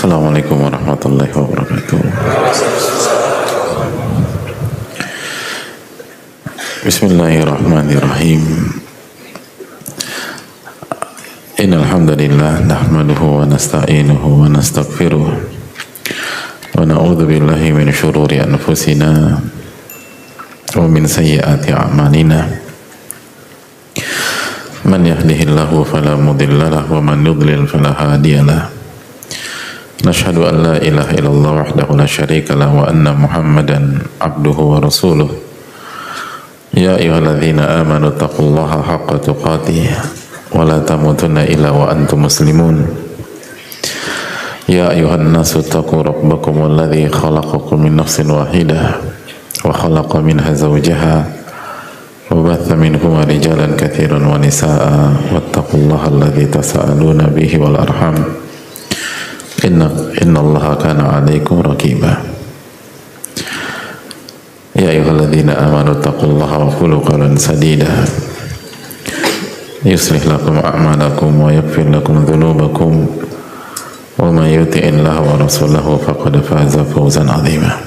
Assalamualaikum warahmatullahi wabarakatuh. Bismillahirrahmanirrahim. Innal hamdalillah nahmaduhu wa nasta'inuhu wa nastaghfiruh wa na'udzu billahi min shururi anfusina wa min sayyiati a'malina. Man yahdihillahu fala mudilla lahu wa man yudlil fala hadiya lahu. Nashhadu an la ilaha illallah wahdahu la syarika lahu wa anna Muhammadan abduhu wa rasuluh. Ya ayyuhalladzina amanu taqullaha haqqa tuqatih wa la tamutunna illa wa antum muslimun. Ya ayyuhan nasu taqu rabbakum alladzi khalaqakum min nafsin wahidah wa khalaqa minha zawjaha wa batha minhuma rijalan katsiran wa nisaa'a wattaqullaha alladzi tasaaluna bihi wal arham. Inna allaha kana alaikum raqiba. Ya ayyuhalladzina amanu taqullaha wa qulu qawlan sadida yuslih lakum a'malakum wa yaghfir lakum dhunubakum wa man yuti'illaha wa rasulahu faqad faza fawzan 'azima.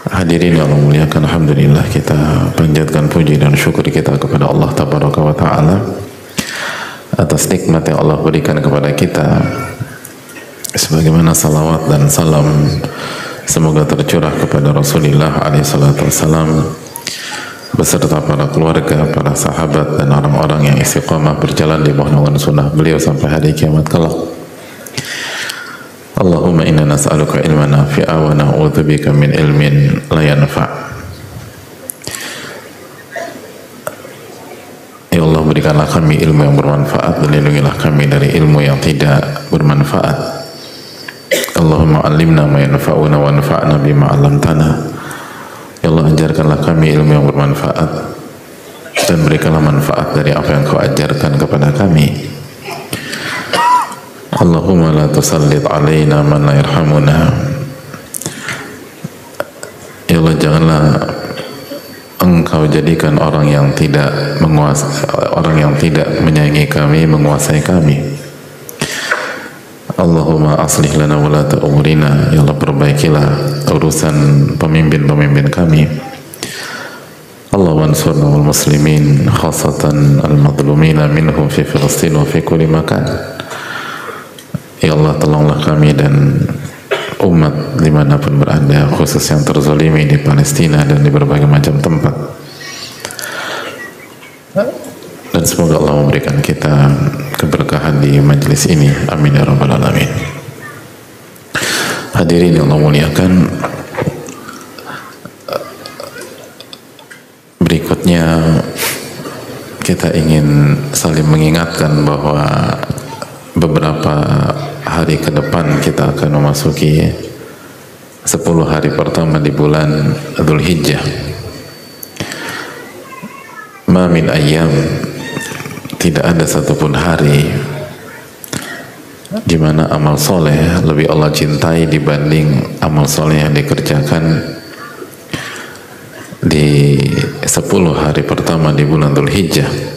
Hadirin yang Allah muliakan, alhamdulillah kita panjatkan puji dan syukur kita kepada Allah tabaraka wa ta'ala atas nikmat yang Allah berikan kepada kita, sebagaimana salawat dan salam semoga tercurah kepada Rasulullah SAW beserta para keluarga, para sahabat dan orang-orang yang istiqamah berjalan di bawah naungan sunnah beliau sampai hari kiamat kelak. Allahumma inna nas'aluka ilman nafi'a wa na'udzubika min ilmin la yanfa'. Ya Allah, berikanlah kami ilmu yang bermanfaat dan lindungilah kami dari ilmu yang tidak bermanfaat. Allahumma alimna ma yanfa'una wa anfa'na bima 'allamtana. Ya Allah, ajarkanlah kami ilmu yang bermanfaat dan berikanlah manfaat dari apa yang Kau ajarkan kepada kami. Allahumma la tusallit alaina man la yarhamuna. Ya Allah, janganlah Engkau jadikan orang yang tidak menyayangi kami menguasai kami. Allahumma aslih lana wa la ta'murina. Ya Allah, perbaikilah urusan pemimpin-pemimpin kami. Allah wansurna wal muslimin khasatan al-madlumina minhum fi Filistin wa fi kulli makan. Ya Allah, tolonglah kami dan umat dimanapun berada, khusus yang terzalimi di Palestina dan di berbagai macam tempat, dan semoga Allah memberikan kita keberkahan di majelis ini, amin ya rabbal alamin. Hadirin yang Allah muliakan, berikutnya kita ingin saling mengingatkan bahwa beberapa hari ke depan kita akan memasuki 10 hari pertama di bulan Dzulhijjah. Ma min ayyam, tidak ada satupun hari di mana amal soleh lebih Allah cintai dibanding amal soleh yang dikerjakan di 10 hari pertama di bulan Dzulhijjah.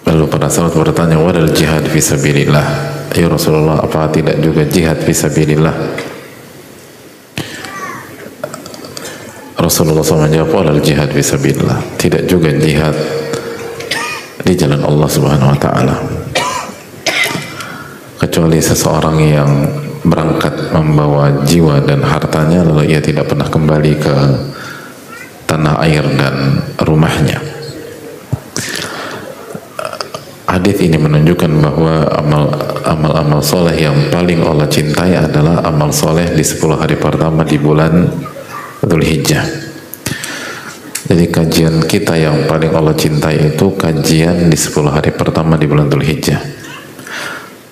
Lalu para sahabat bertanya, wadal jihad fisabilillah, ya Rasulullah, apa tidak juga jihad fisabilillah? Rasulullah SAW menjawab, wadal jihad fisabilillah, tidak juga jihad di jalan Allah Subhanahu Wa Taala, kecuali seseorang yang berangkat membawa jiwa dan hartanya lalu ia tidak pernah kembali ke tanah air dan rumahnya. Hadis ini menunjukkan bahwa amal-amal soleh yang paling Allah cintai adalah amal soleh di 10 hari pertama di bulan Dzulhijjah. Jadi kajian kita yang paling Allah cintai itu kajian di 10 hari pertama di bulan Dzulhijjah.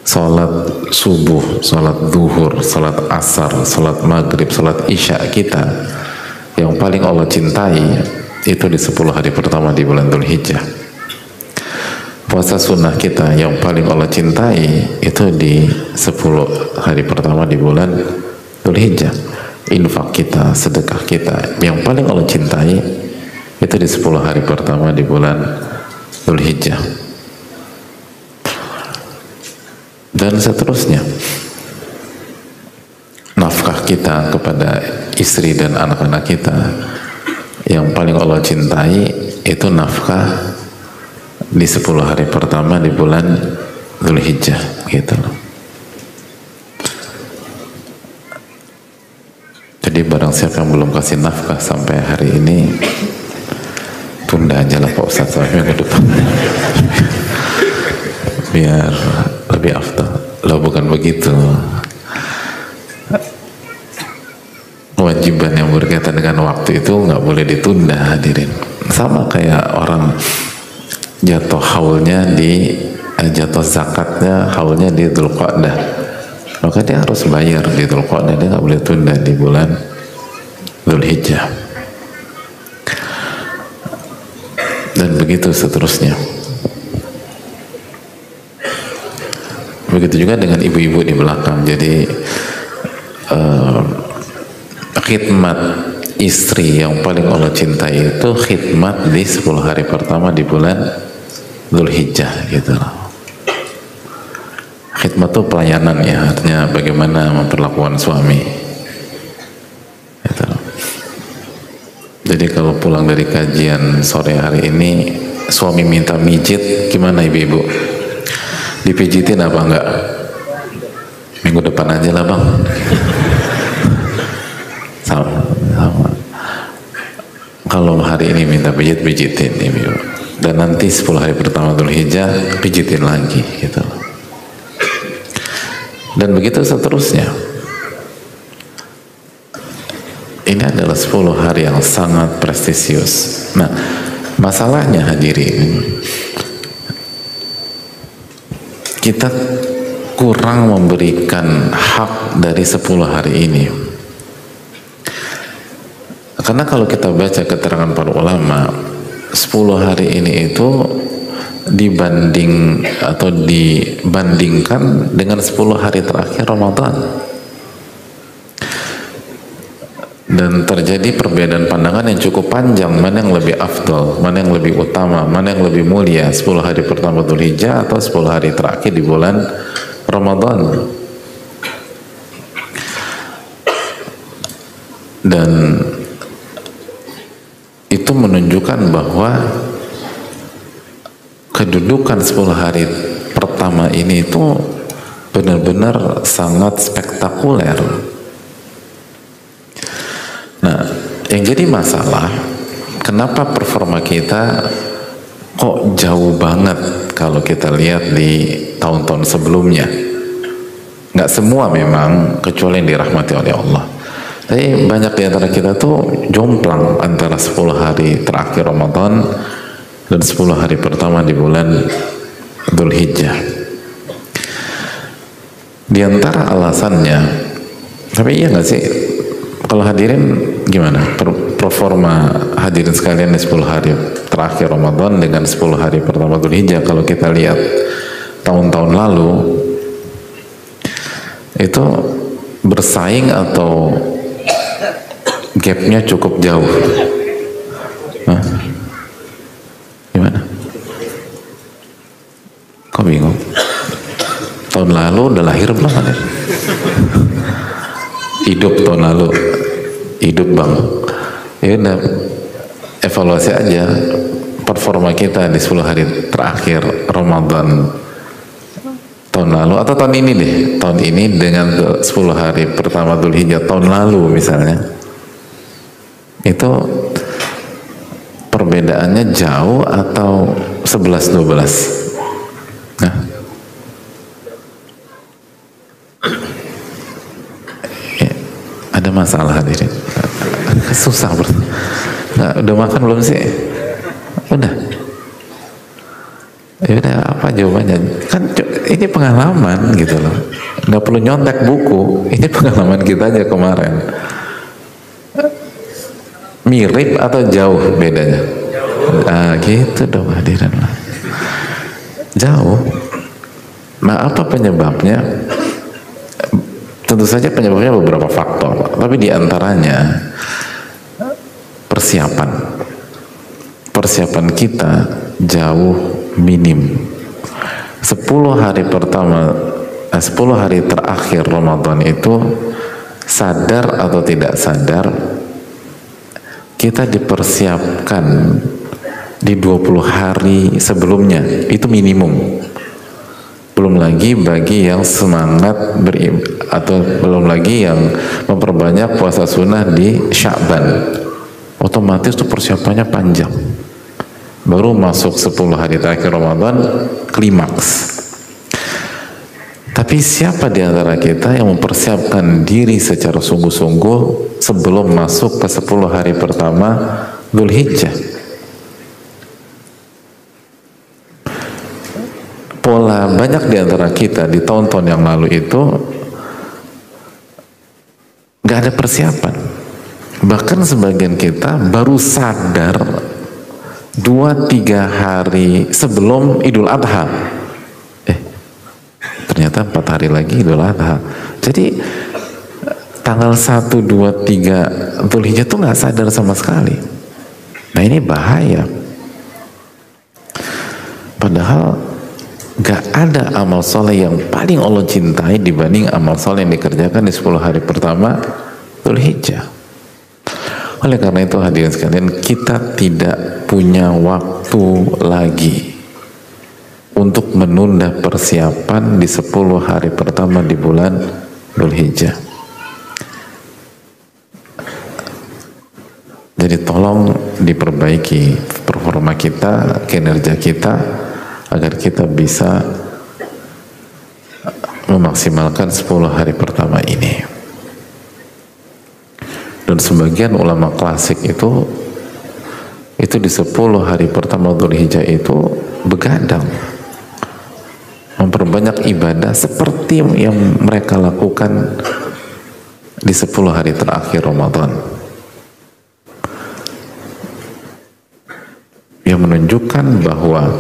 Salat subuh, salat duhur, salat asar, salat maghrib, salat isya kita yang paling Allah cintai itu di 10 hari pertama di bulan Dzulhijjah. Puasa sunnah kita yang paling Allah cintai itu di 10 hari pertama di bulan Dzulhijjah. Infak kita, sedekah kita yang paling Allah cintai itu di 10 hari pertama di bulan Dzulhijjah, dan seterusnya. Nafkah kita kepada istri dan anak-anak kita yang paling Allah cintai itu nafkah di 10 hari pertama di bulan Dzulhijjah, gitu loh. Jadi barang siapa yang belum kasih nafkah sampai hari ini, tunda aja lah Pak Ustadz sampai minggu depan biar lebih afdal. Loh, bukan begitu. Kewajiban yang berkaitan dengan waktu itu nggak boleh ditunda, hadirin. Sama kayak orang jatuh haulnya di jatuh zakatnya haulnya di Dzulqa'dah, maka dia harus bayar di Dzulqa'dah, dia nggak boleh tunda di bulan Dzulhijjah. Dan begitu seterusnya. Begitu juga dengan ibu-ibu di belakang. Jadi khidmat istri yang paling Allah cintai itu khidmat di 10 hari pertama di bulan Dzulhijjah, gitu loh. Khidmat itu pelayanan ya, artinya bagaimana memperlakukan suami, gitu loh. Jadi kalau pulang dari kajian sore hari ini suami minta mijit, gimana ibu-ibu? Dipijitin apa enggak? Minggu depan aja lah bang. Sama. Kalau hari ini minta pijit, pijitin ibu. Dan nanti 10 hari pertama Dzulhijjah pijitin lagi, gitu. Dan begitu seterusnya. Ini adalah 10 hari yang sangat prestisius. Nah, masalahnya hadirin, kita kurang memberikan hak dari 10 hari ini. Karena kalau kita baca keterangan para ulama, 10 hari ini itu dibanding atau dibandingkan dengan 10 hari terakhir Ramadan. Dan terjadi perbedaan pandangan yang cukup panjang, mana yang lebih afdal, mana yang lebih utama, mana yang lebih mulia, 10 hari pertama Dzulhijjah atau 10 hari terakhir di bulan Ramadan. Dan itu menunjukkan bahwa kedudukan 10 hari pertama ini itu benar-benar sangat spektakuler. Nah, yang jadi masalah, kenapa performa kita kok jauh banget kalau kita lihat di tahun-tahun sebelumnya? Nggak semua memang, kecuali yang dirahmati oleh Allah. Tapi banyak di antara kita tuh jomplang antara 10 hari terakhir Ramadan dan 10 hari pertama di bulan Dzulhijjah. Di antara alasannya, tapi iya nggak sih, kalau hadirin gimana performa hadirin sekalian di 10 hari terakhir Ramadan dengan 10 hari pertama Dzulhijjah? Kalau kita lihat tahun-tahun lalu itu bersaing atau gapnya cukup jauh? Hah? Gimana? Kok bingung? Tahun lalu udah lahir belum kan? Hidup tahun lalu, hidup bang. Ya udah, evaluasi aja performa kita di 10 hari terakhir Ramadan tahun lalu atau tahun ini deh, tahun ini dengan 10 hari pertama Dzulhijjah tahun lalu misalnya, itu perbedaannya jauh atau 11-12? Nah, ya, ada masalah hadirin, susah nah, udah makan belum sih? Udah. Ya udah, apa jawabannya? Kan ini pengalaman gitu loh, nggak perlu nyontek buku, ini pengalaman kita aja kemarin. Mirip atau jauh bedanya? Ah, gitu dong hadirin lah. Jauh. Nah, apa penyebabnya? Tentu saja penyebabnya beberapa faktor, tapi diantaranya persiapan kita jauh minim. 10 hari pertama, 10 hari terakhir Ramadan itu, sadar atau tidak sadar, kita dipersiapkan di 20 hari sebelumnya, itu minimum. Belum lagi bagi yang semangat atau belum lagi yang memperbanyak puasa sunnah di Sya'ban, otomatis tuh persiapannya panjang. Baru masuk 10 hari terakhir Ramadan, klimaks. Tapi siapa di antara kita yang mempersiapkan diri secara sungguh-sungguh sebelum masuk ke 10 hari pertama Dzulhijjah? Pola banyak di antara kita di tahun-tahun yang lalu itu gak ada persiapan. Bahkan sebagian kita baru sadar 2-3 hari sebelum Idul Adha. Ternyata 4 hari lagi Idul Adha. Jadi tanggal 1, 2, 3 Dzulhijjah tuh gak sadar sama sekali. Nah ini bahaya. Padahal gak ada amal soleh yang paling Allah cintai dibanding amal soleh yang dikerjakan di 10 hari pertama Dzulhijjah. Oleh karena itu hadirin sekalian, kita tidak punya waktu lagi untuk menunda persiapan di 10 hari pertama di bulan Dzulhijjah. Jadi tolong diperbaiki performa kita, kinerja kita, agar kita bisa memaksimalkan 10 hari pertama ini. Dan sebagian ulama klasik itu di 10 hari pertama Dzulhijjah itu begadang, memperbanyak ibadah seperti yang mereka lakukan di 10 hari terakhir Ramadan, yang menunjukkan bahwa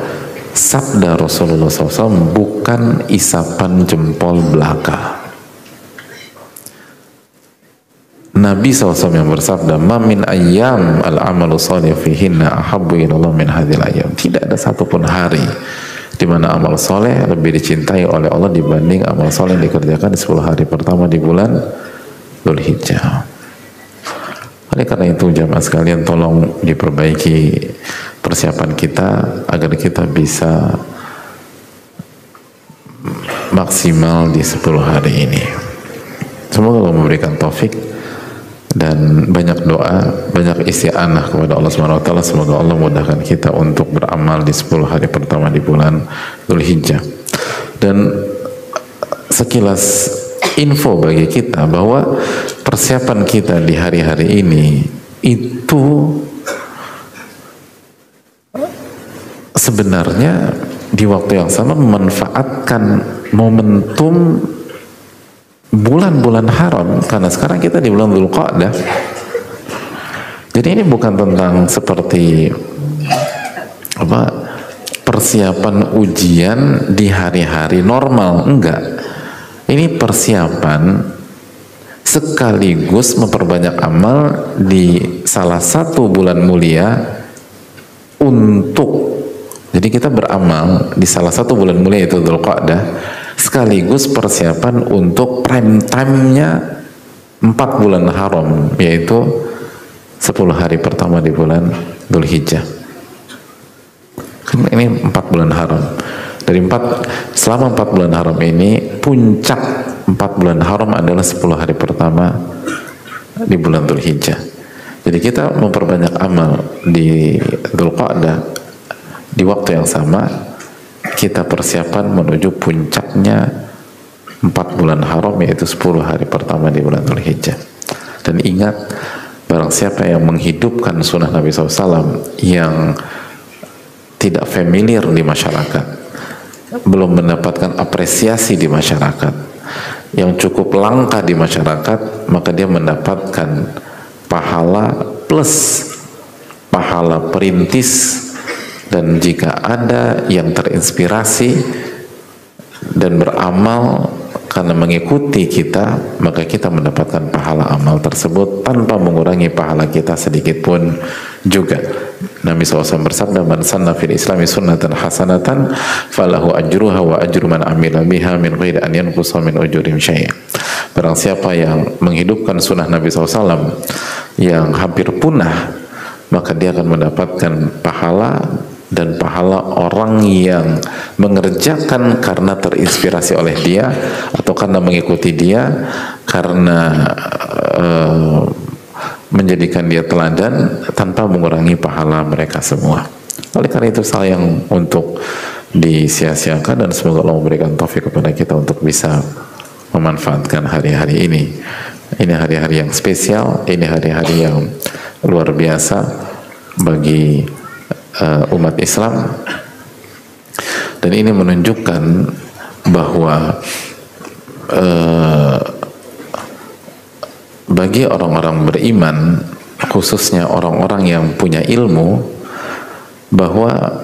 sabda Rasulullah SAW bukan isapan jempol belaka. Nabi SAW yang bersabda, "Ma min ayyam al-amalu shalih fihinna ahabbu ilallah min hadhil ayyam." Tidak ada satupun hari di mana amal soleh lebih dicintai oleh Allah dibanding amal soleh yang dikerjakan di 10 hari pertama di bulan Dzulhijjah. Oleh karena itu jamaah sekalian, tolong diperbaiki persiapan kita agar kita bisa maksimal di 10 hari ini. Semoga Allah memberikan taufik dan banyak doa, banyak isti'anah kepada Allah Subhanahu wa taala. Semoga Allah mudahkan kita untuk beramal di 10 hari pertama di bulan Dzulhijjah. Dan sekilas info bagi kita bahwa persiapan kita di hari-hari ini itu sebenarnya di waktu yang sama memanfaatkan momentum bulan-bulan haram, karena sekarang kita di bulan Dzulqa'dah. Jadi ini bukan tentang seperti persiapan ujian di hari-hari normal, enggak. Ini persiapan sekaligus memperbanyak amal di salah satu bulan mulia untuk, jadi kita beramal di salah satu bulan mulia itu Dzulqa'dah, sekaligus persiapan untuk prime time-nya 4 bulan haram, yaitu 10 hari pertama di bulan Dzulhijjah. Ini 4 bulan haram. Selama 4 bulan haram ini, puncak 4 bulan haram adalah 10 hari pertama di bulan Dzulhijjah. Jadi kita memperbanyak amal di Dzulqa'dah, di waktu yang sama kita persiapan menuju puncaknya 4 bulan haram, yaitu 10 hari pertama di bulan Dzulhijjah. Dan ingat, barang siapa yang menghidupkan sunnah Nabi SAW yang tidak familiar di masyarakat, belum mendapatkan apresiasi di masyarakat, yang cukup langka di masyarakat, maka dia mendapatkan pahala plus pahala perintis. Dan jika ada yang terinspirasi dan beramal karena mengikuti kita, maka kita mendapatkan pahala amal tersebut tanpa mengurangi pahala kita sedikit pun juga. Nabi SAW bersabda, man sanna fil islami sunnatan hasanatan falahu ajruha wa ajru man amila biha min ghairi an yanqusa min ujurihim syai'a. Barang siapa yang menghidupkan sunnah Nabi SAW yang hampir punah, maka dia akan mendapatkan pahala dan pahala orang yang mengerjakan karena terinspirasi oleh dia atau karena mengikuti dia, karena menjadikan dia teladan tanpa mengurangi pahala mereka semua. Oleh karena itu sayang untuk disia-siakan, dan semoga Allah memberikan taufik kepada kita untuk bisa memanfaatkan hari-hari ini. Ini hari-hari yang spesial, ini hari-hari yang luar biasa bagi umat Islam, dan ini menunjukkan bahwa bagi orang-orang beriman, khususnya orang-orang yang punya ilmu, bahwa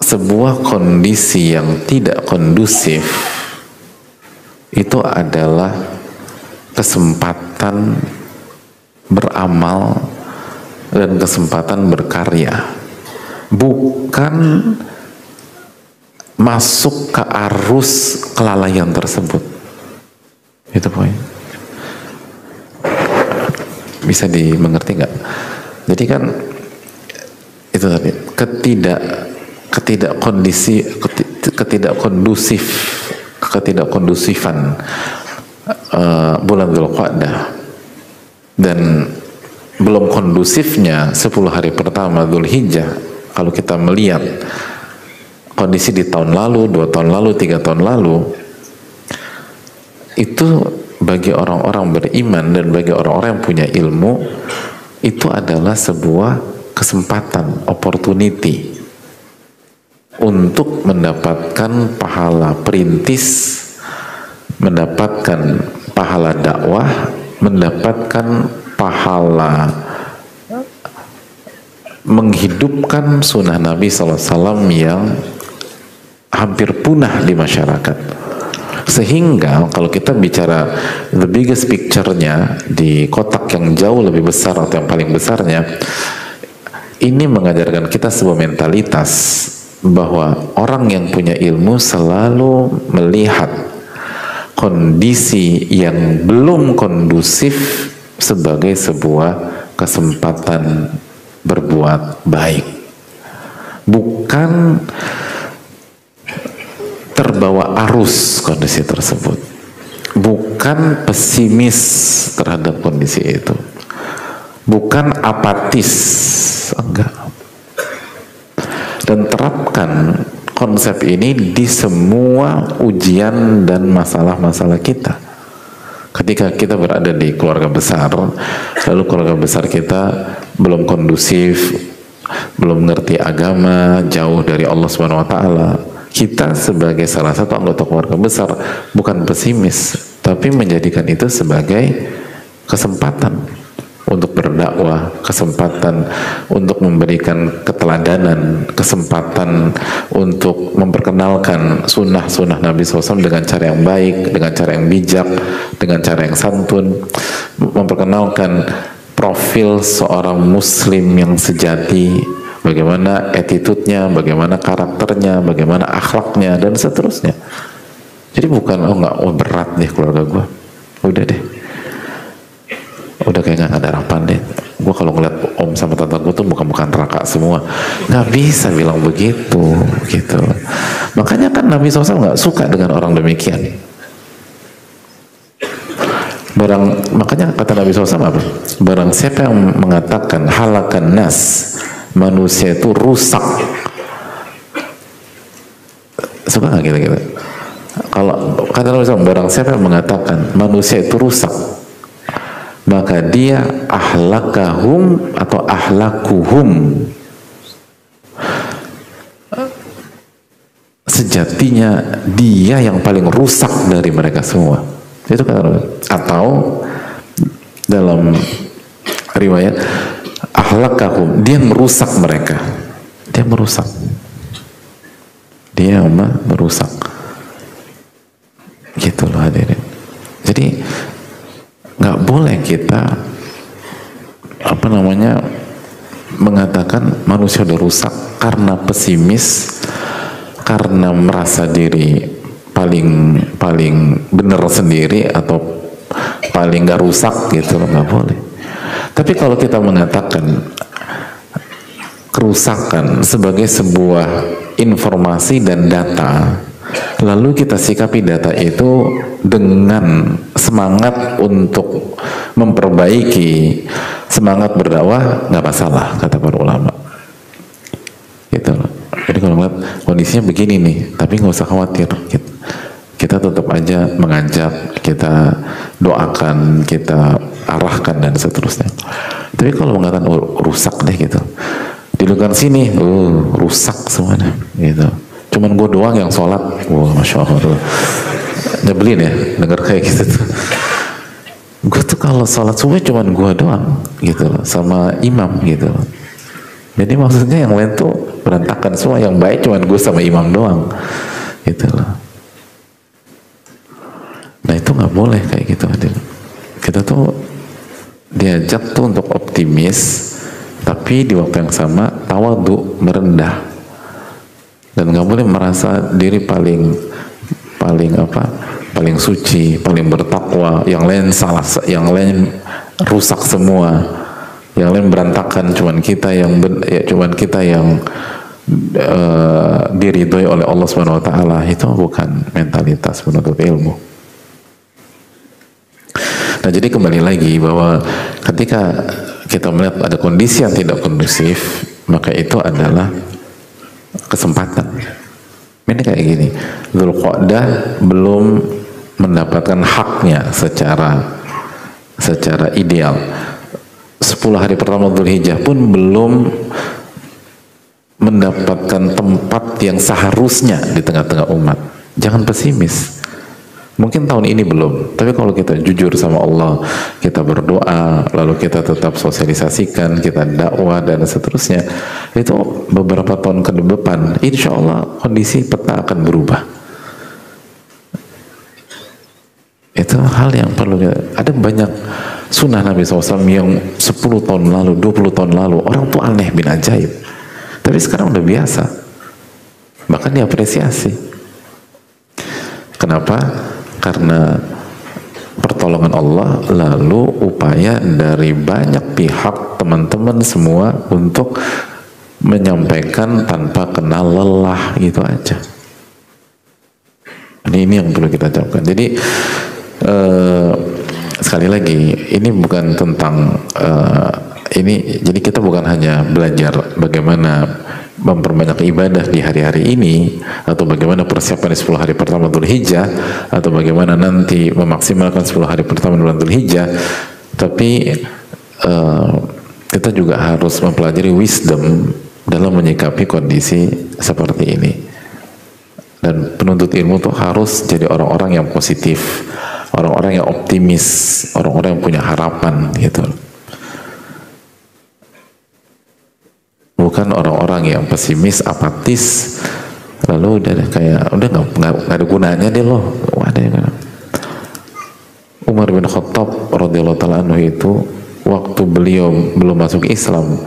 sebuah kondisi yang tidak kondusif itu adalah kesempatan beramal dan kesempatan berkarya, bukan masuk ke arus kelalaian tersebut. Itu poin. Bisa dimengerti nggak? Jadi kan itu tadi ketidakkondusifan bulan Dzulqa'dah, dan belum kondusifnya 10 hari pertama Dzulhijjah. Kalau kita melihat kondisi di tahun lalu, 2 tahun lalu, 3 tahun lalu, itu bagi orang-orang beriman dan bagi orang-orang yang punya ilmu, itu adalah sebuah kesempatan, opportunity untuk mendapatkan pahala perintis, mendapatkan pahala dakwah, mendapatkan pahala menghidupkan sunnah Nabi SAW yang hampir punah di masyarakat. Sehingga kalau kita bicara the biggest picture-nya, di kotak yang jauh lebih besar atau yang paling besarnya, ini mengajarkan kita sebuah mentalitas bahwa orang yang punya ilmu selalu melihat kondisi yang belum kondusif sebagai sebuah kesempatan berbuat baik, bukan terbawa arus kondisi tersebut, bukan pesimis terhadap kondisi itu, bukan apatis, enggak. Dan terapkan konsep ini di semua ujian dan masalah-masalah kita. Ketika kita berada di keluarga besar, lalu keluarga besar kita belum kondusif, belum ngerti agama, jauh dari Allah Subhanahu wa taala, kita sebagai salah satu anggota keluarga besar bukan pesimis, tapi menjadikan itu sebagai kesempatan untuk berdakwah, kesempatan untuk memberikan keteladanan, kesempatan untuk memperkenalkan sunnah-sunnah Nabi SAW dengan cara yang baik, dengan cara yang bijak, dengan cara yang santun, memperkenalkan profil seorang muslim yang sejati, bagaimana attitude-nya, bagaimana karakternya, bagaimana akhlaknya, dan seterusnya. Jadi bukan, berat deh keluarga gue, udah deh, udah kayak nggak ada harapan deh. Gue kalau ngeliat om sama tante gue tuh bukan raka semua. Nggak bisa bilang begitu, gitu. Makanya kan Nabi SAW nggak suka dengan orang demikian. Makanya kata Nabi SAW apa? Barang siapa yang mengatakan halakan nas, manusia itu rusak. Suka nggak kita? Kalau kata Nabi SAW, barang siapa yang mengatakan manusia itu rusak, maka dia ahlakahum atau ahlakuhum, sejatinya dia yang paling rusak dari mereka semua. Itu kata Nabi. Atau dalam riwayat ahlakahum, dia merusak mereka, dia merusak, dia merusak, gitu loh hadirin. Jadi nggak boleh boleh kita mengatakan manusia udah rusak karena pesimis, karena merasa diri paling benar sendiri atau paling gak rusak gitu, nggak boleh. Tapi kalau kita mengatakan kerusakan sebagai sebuah informasi dan data, lalu kita sikapi data itu dengan semangat untuk memperbaiki, semangat berdakwah, nggak masalah kata para ulama. Gitu loh. Jadi kalau ngeliat kondisinya begini nih, tapi nggak usah khawatir. Kita tetap aja mengajak, kita doakan, kita arahkan dan seterusnya. Tapi kalau mengatakan rusak deh gitu, dilakukan sini, rusak semuanya, gitu. Cuman gue doang yang sholat, wah masya Allah, nyebelin ya, denger kayak gitu tuh. Gue tuh kalau sholat subuh cuman gue doang, gitu loh, sama imam gitu loh. Jadi maksudnya yang lain tuh berantakan semua, yang baik cuman gue sama imam doang, gitu loh. Nah itu nggak boleh kayak gitu, Adil. Kita tuh diajak tuh untuk optimis, tapi di waktu yang sama tawadhu, merendah, dan nggak boleh merasa diri paling suci, paling bertakwa, yang lain salah, yang lain rusak semua, yang lain berantakan, cuman kita yang diridhoi oleh Allah Subhanahu Wa Taala. Itu bukan mentalitas penuntut ilmu. Nah jadi kembali lagi bahwa ketika kita melihat ada kondisi yang tidak kondusif, maka itu adalah kesempatan. Ini kayak gini, Dzulqa'dah belum mendapatkan haknya secara ideal. 10 hari pertama Dzulhijjah pun belum mendapatkan tempat yang seharusnya di tengah-tengah umat. Jangan pesimis. Mungkin tahun ini belum, tapi kalau kita jujur sama Allah, kita berdoa, lalu kita tetap sosialisasikan, kita dakwah dan seterusnya, itu beberapa tahun ke depan, insya Allah kondisi peta akan berubah. Itu hal yang perlu. Ada banyak sunnah Nabi SAW yang 10 tahun lalu, 20 tahun lalu, orang tuh aneh bin ajaib, tapi sekarang udah biasa, bahkan diapresiasi. Kenapa? Karena pertolongan Allah, lalu upaya dari banyak pihak, teman-teman semua, untuk menyampaikan tanpa kenal lelah, gitu aja. Ini yang perlu kita ucapkan. Jadi sekali lagi, ini bukan tentang jadi kita bukan hanya belajar bagaimana memperbanyak ibadah di hari-hari ini, atau bagaimana persiapan di 10 hari pertama Dzulhijjah, atau bagaimana nanti memaksimalkan 10 hari pertama bulan Dzulhijjah, tapi kita juga harus mempelajari wisdom dalam menyikapi kondisi seperti ini. Dan penuntut ilmu tuh harus jadi orang-orang yang positif, orang-orang yang optimis, orang-orang yang punya harapan, gitu. Bukan orang-orang yang pesimis, apatis, lalu udah nggak ada gunanya deh loh. Umar bin Khattab radhiyallahu taala anhu itu waktu beliau belum masuk Islam,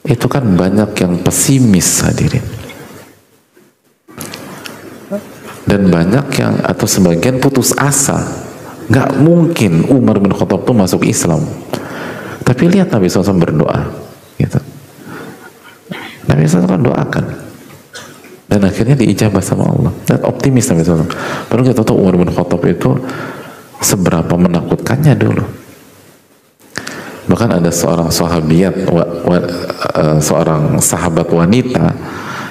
itu kan banyak yang pesimis, hadirin, dan banyak yang atau sebagian putus asa. Nggak mungkin Umar bin Khattab tuh masuk Islam, tapi lihat Nabi SAW berdoa, gitu. Nabi SAW kan doakan, dan akhirnya diijabah sama Allah, dan optimis Nabi SAW. Padahal kita tahu Umar bin Khattab itu seberapa menakutkannya dulu. Bahkan ada seorang sahabiat, seorang sahabat wanita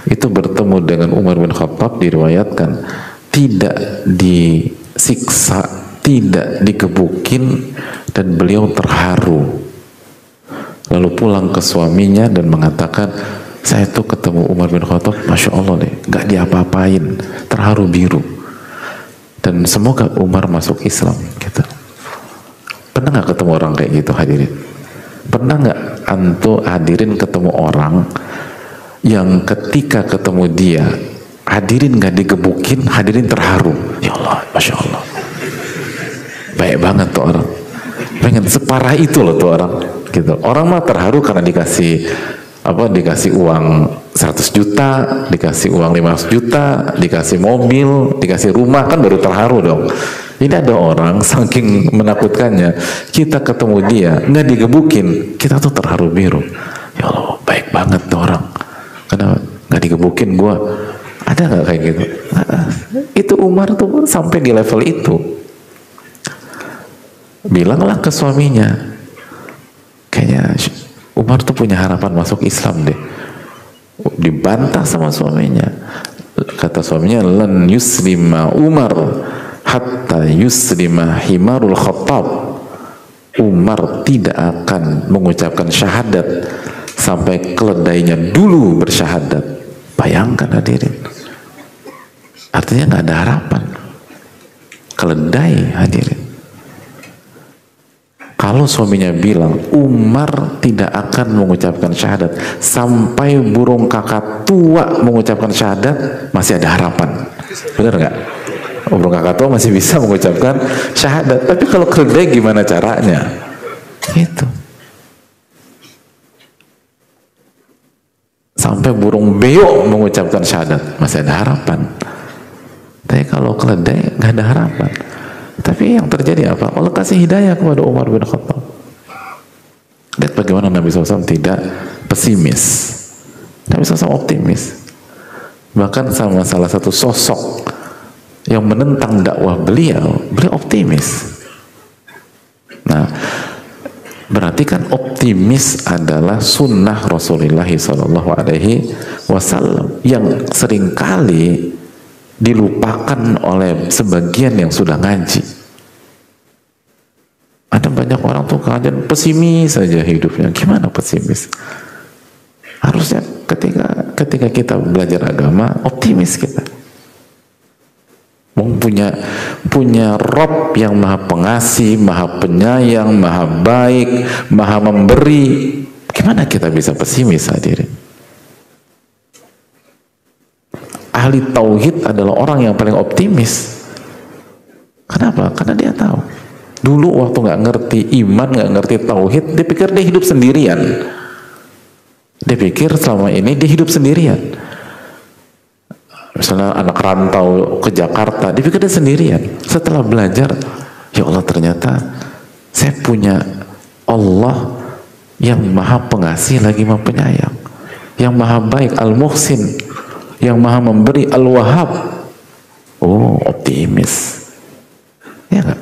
itu bertemu dengan Umar bin Khattab, diriwayatkan tidak disiksa, tidak digebukin, dan beliau terharu. Lalu pulang ke suaminya dan mengatakan, saya tuh ketemu Umar bin Khattab, Masya Allah deh, gak diapa-apain, terharu biru. Dan semoga Umar masuk Islam, gitu. Pernah gak ketemu orang kayak gitu, hadirin? Pernah gak antum hadirin ketemu orang yang ketika ketemu dia, hadirin gak digebukin, hadirin terharu? Ya Allah, Masya Allah, baik banget tuh orang. pengen separah itu loh tuh orang gitu. Orang mah terharu karena dikasih uang 100 juta, dikasih uang 500 juta, dikasih mobil, dikasih rumah, kan baru terharu dong. Ini ada orang saking menakutkannya, kita ketemu dia nggak digebukin, kita tuh terharu biru. Ya Allah, baik banget tuh orang. Kenapa nggak digebukin gua? Ada nggak kayak gitu? Itu Umar tuh sampai di level itu. Bilanglah ke suaminya, kayaknya Umar tuh punya harapan masuk Islam deh. Dibantah sama suaminya. Kata suaminya, lan yuslima Umar hatta yuslima himarul Khattab. Umar tidak akan mengucapkan syahadat sampai keledainya dulu bersyahadat. Bayangkan hadirin. Artinya nggak ada harapan. Keledai hadirin. Kalau suaminya bilang Umar tidak akan mengucapkan syahadat sampai burung kakak tua mengucapkan syahadat, masih ada harapan. Benar nggak? Burung kakak tua masih bisa mengucapkan syahadat. Tapi kalau keledai gimana caranya? Itu. Sampai burung beo mengucapkan syahadat, masih ada harapan. Tapi kalau keledai nggak ada harapan. Tapi yang terjadi apa? Allah kasih hidayah kepada Umar bin Khattab. Lihat bagaimana Nabi SAW tidak pesimis. Nabi SAW optimis. Bahkan sama salah satu sosok yang menentang dakwah beliau optimis. Nah, berarti kan optimis adalah sunnah Rasulullah SAW yang seringkali dilupakan oleh sebagian yang sudah ngaji. Ada banyak orang tuh kadang pesimis saja hidupnya. Gimana pesimis? Harusnya ketika kita belajar agama optimis kita. Punya Rob yang maha pengasih, maha penyayang, maha baik, maha memberi. Gimana kita bisa pesimis hadirin? Ahli tauhid adalah orang yang paling optimis. Kenapa? Karena dia tahu. Dulu waktu nggak ngerti iman, nggak ngerti tauhid, dia pikir dia hidup sendirian. Dia pikir selama ini dia hidup sendirian. Misalnya anak rantau ke Jakarta, dia pikir dia sendirian. Setelah belajar, ya Allah ternyata saya punya Allah yang maha pengasih lagi maha penyayang, yang maha baik, Al-Muhsin, yang maha memberi, Al-Wahhab. Oh, optimis. Ya nggak?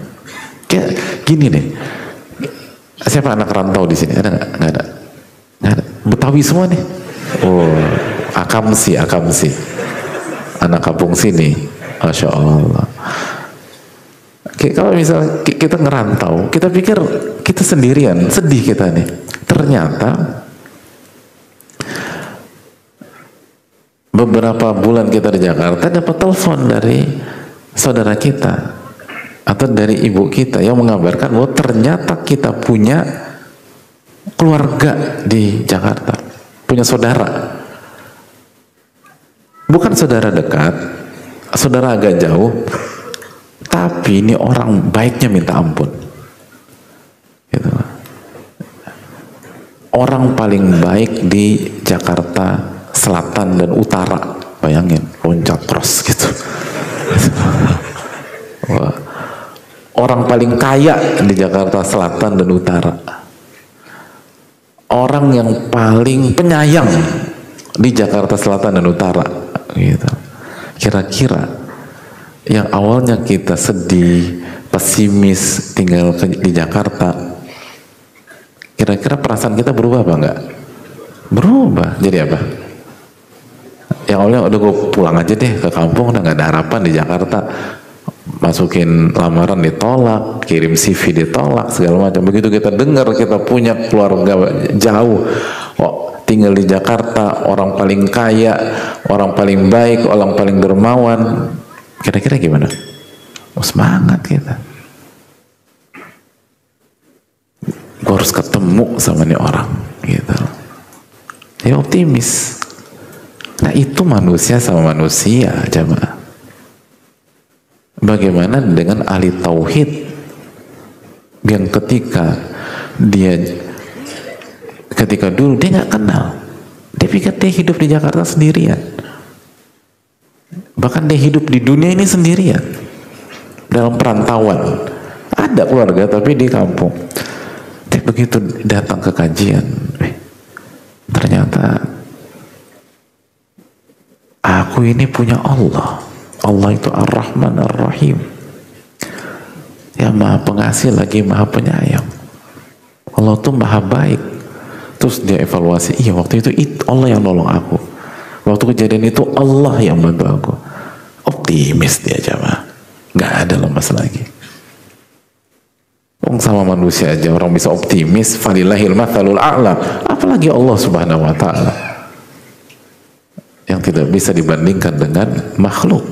Kayak gini deh. Siapa anak rantau di sini? Ada nggak? Nggak ada. Nggak ada. Betawi semua nih. Oh, akamsi. Anak kampung sini. Masya Allah. Kalau misalnya kita ngerantau, kita pikir kita sendirian, sedih kita nih. Ternyata beberapa bulan kita di Jakarta dapat telepon dari saudara kita atau dari ibu kita yang mengabarkan bahwa ternyata kita punya keluarga di Jakarta, punya saudara. Bukan saudara dekat, saudara agak jauh, tapi ini orang baiknya minta ampun. Gitu. Orang paling baik di Jakarta Selatan dan Utara, bayangin, loncat terus gitu. Orang paling kaya di Jakarta Selatan dan Utara, orang yang paling penyayang di Jakarta Selatan dan Utara, gitu. Kira-kira yang awalnya kita sedih, pesimis tinggal di Jakarta, kira-kira perasaan kita berubah apa enggak? Berubah. Jadi apa? Yang awalnya udah gue pulang aja deh ke kampung, udah nggak ada harapan di Jakarta, masukin lamaran ditolak, kirim CV ditolak, segala macam. Begitu kita dengar kita punya keluarga jauh, tinggal di Jakarta, orang paling kaya, orang paling baik, orang paling dermawan, kira-kira gimana? Oh, semangat kita. Gue harus ketemu sama nih orang, gitu. Ya optimis. Nah itu manusia sama manusia, jamaah. Bagaimana dengan ahli tauhid? yang ketika dulu dia nggak kenal, dia pikir dia hidup di Jakarta sendirian, bahkan dia hidup di dunia ini sendirian dalam perantauan. Ada keluarga tapi di kampung. Dia begitu datang ke kajian, ternyata aku ini punya Allah. Allah itu Ar-Rahman Ar-Rahim, yang maha pengasih lagi maha penyayang. Allah tuh maha baik. Terus dia evaluasi, iya waktu itu Allah yang nolong aku, waktu kejadian itu Allah yang bantu aku. Optimis dia jamaah, nggak ada lemas lagi. Sama manusia aja orang bisa optimis, falillahil mathalul a'la, apalagi Allah subhanahu wa ta'ala yang tidak bisa dibandingkan dengan makhluk.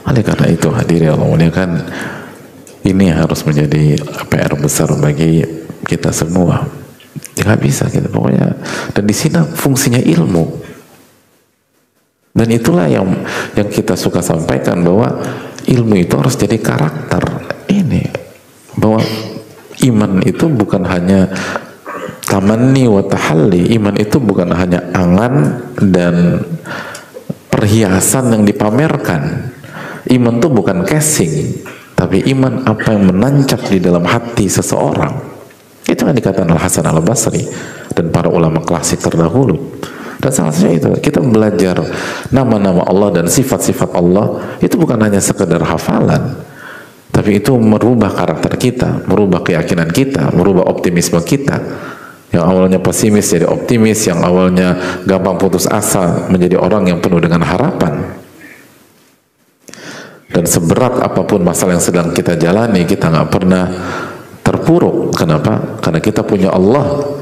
Oleh karena itu hadirin Allah muliakan, ini harus menjadi PR besar bagi kita semua. Nggak bisa kita pokoknya. Dan di sini fungsinya ilmu. Dan itulah yang kita suka sampaikan, bahwa ilmu itu harus jadi karakter. Ini bahwa iman itu bukan hanya tamanni wa tahalli. Iman itu bukan hanya angan dan perhiasan yang dipamerkan. Iman itu bukan casing, tapi iman apa yang menancap di dalam hati seseorang. Itu yang dikatakan Al-Hasan Al-Basri dan para ulama klasik terdahulu. Dan salah satunya itu, kita belajar nama-nama Allah dan sifat-sifat Allah, itu bukan hanya sekedar hafalan, tapi itu merubah karakter kita, merubah keyakinan kita, merubah optimisme kita. Yang awalnya pesimis jadi optimis, yang awalnya gampang putus asa menjadi orang yang penuh dengan harapan. Dan seberat apapun masalah yang sedang kita jalani, kita nggak pernah terpuruk. Kenapa? Karena kita punya Allah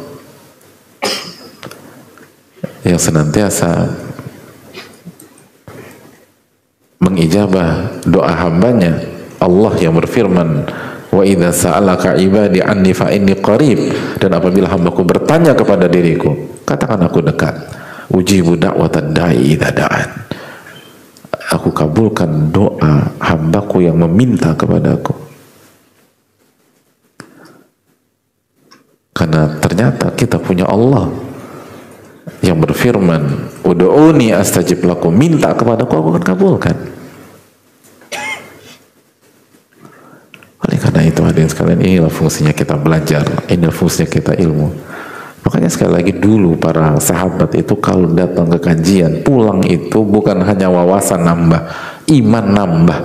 yang senantiasa mengijabah doa hambanya. Allah yang berfirman, wa idza sa'alaka ibadi anni fa inni qarib, dan apabila hambaku bertanya kepada diriku, katakan aku dekat. Ujibu da'watad da'i idza da'an, aku kabulkan doa hambaku yang meminta kepadaku. Karena ternyata kita punya Allah yang berfirman, ud'uni astajib lakum, minta kepadaku aku akan kabulkan. Oleh karena itu hadirin sekalian, inilah fungsinya kita belajar, inilah fungsinya kita ilmu. Makanya sekali lagi dulu para sahabat itu kalau datang ke kajian, pulang itu bukan hanya wawasan nambah, iman nambah.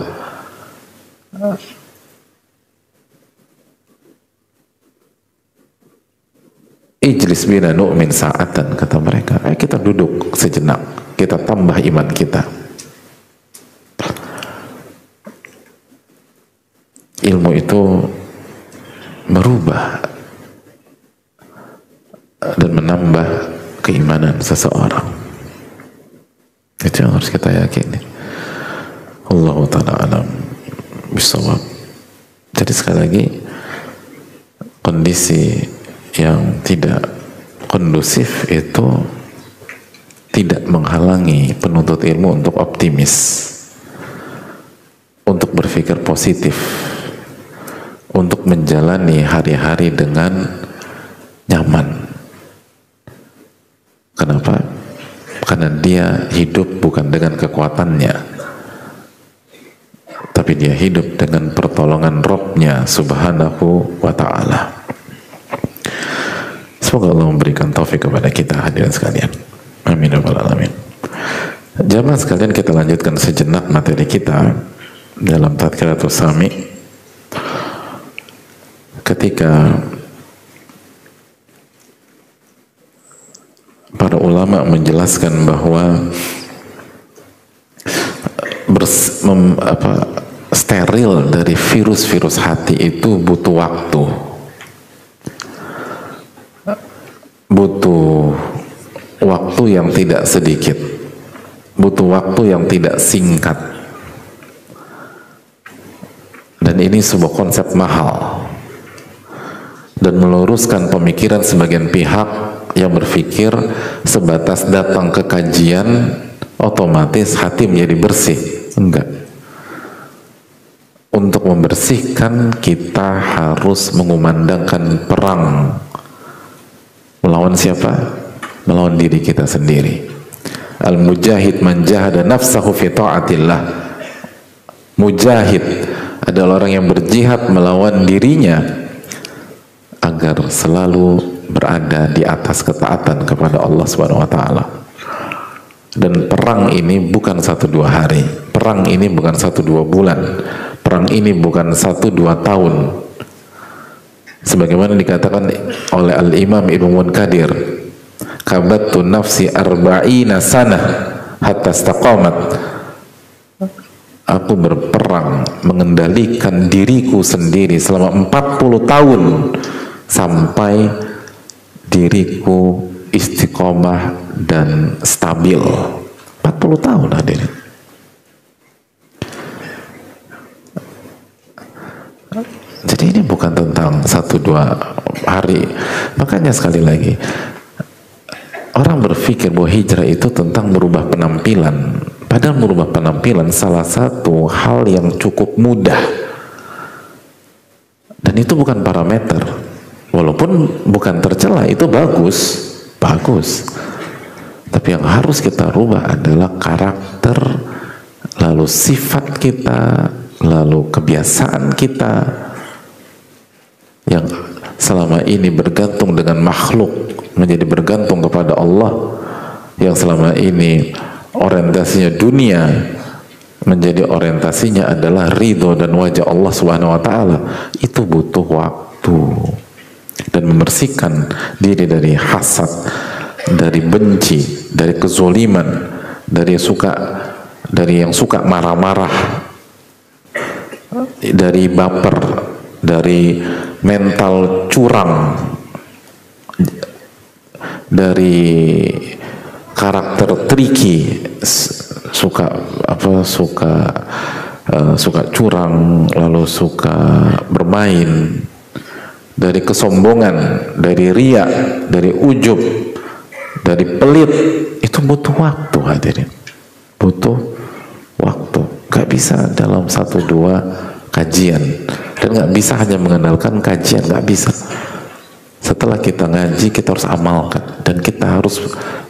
Ijlis bina nu'min sa'atan, kata mereka. Kita duduk sejenak, kita tambah iman kita. Ilmu itu merubah dan menambah keimanan seseorang. Itu yang harus kita yakini. Allah ta'ala alam bisawab. Jadi sekali lagi, kondisi yang tidak kondusif itu tidak menghalangi penuntut ilmu untuk optimis, untuk berpikir positif, untuk menjalani hari-hari dengan nyaman. Kenapa? Karena dia hidup bukan dengan kekuatannya, tapi dia hidup dengan pertolongan Rabb-Nya subhanahu wa ta'ala. Semoga Allah memberikan taufik kepada kita hadirin sekalian. Amin ya rabbal alamin. Jamaah sekalian, kita lanjutkan sejenak materi kita dalam Tadkiratus Sami. Ketika para ulama menjelaskan bahwa steril dari virus-virus hati itu butuh waktu, butuh waktu yang tidak sedikit, butuh waktu yang tidak singkat, dan ini sebuah konsep mahal dan meluruskan pemikiran sebagian pihak yang berpikir sebatas datang ke kajian otomatis hati menjadi bersih. Enggak. untuk membersihkan kita harus mengumandangkan perang. Melawan siapa? Melawan diri kita sendiri. Al-mujahid man jahada nafsahu fi ta'atillah. Mujahid adalah orang yang berjihad melawan dirinya agar selalu berada di atas ketaatan kepada Allah Subhanahu wa taala. Dan perang ini bukan 1-2 hari. Perang ini bukan 1-2 bulan. Perang ini bukan 1-2 tahun. Sebagaimana dikatakan oleh Al-Imam Ibnu Munkadir, kabattu nafsi arba'ina sanah hatta istaqamat. Aku berperang mengendalikan diriku sendiri selama 40 tahun sampai diriku istiqomah dan stabil. 40 tahun hadirin. Jadi ini bukan tentang 1-2 hari. Makanya sekali lagi, orang berpikir bahwa hijrah itu tentang merubah penampilan. Padahal merubah penampilan salah satu hal yang cukup mudah. Dan itu bukan parameter. Walaupun bukan tercela, itu bagus. Tapi yang harus kita rubah adalah karakter, lalu sifat kita, lalu kebiasaan kita yang selama ini bergantung dengan makhluk menjadi bergantung kepada Allah, yang selama ini orientasinya dunia menjadi orientasinya adalah ridho dan wajah Allah Subhanahu wa taala. Itu butuh waktu. Dan membersihkan diri dari hasad, dari benci, dari kezoliman, dari yang suka marah-marah, dari baper, dari mental curang, dari karakter tricky, suka curang, lalu suka bermain, dari kesombongan, dari riya, dari ujub, dari pelit. Itu butuh waktu hadirin, butuh waktu. Gak bisa dalam 1-2 kajian, dan gak bisa hanya mengandalkan kajian, gak bisa. Setelah kita ngaji, kita harus amalkan, dan kita harus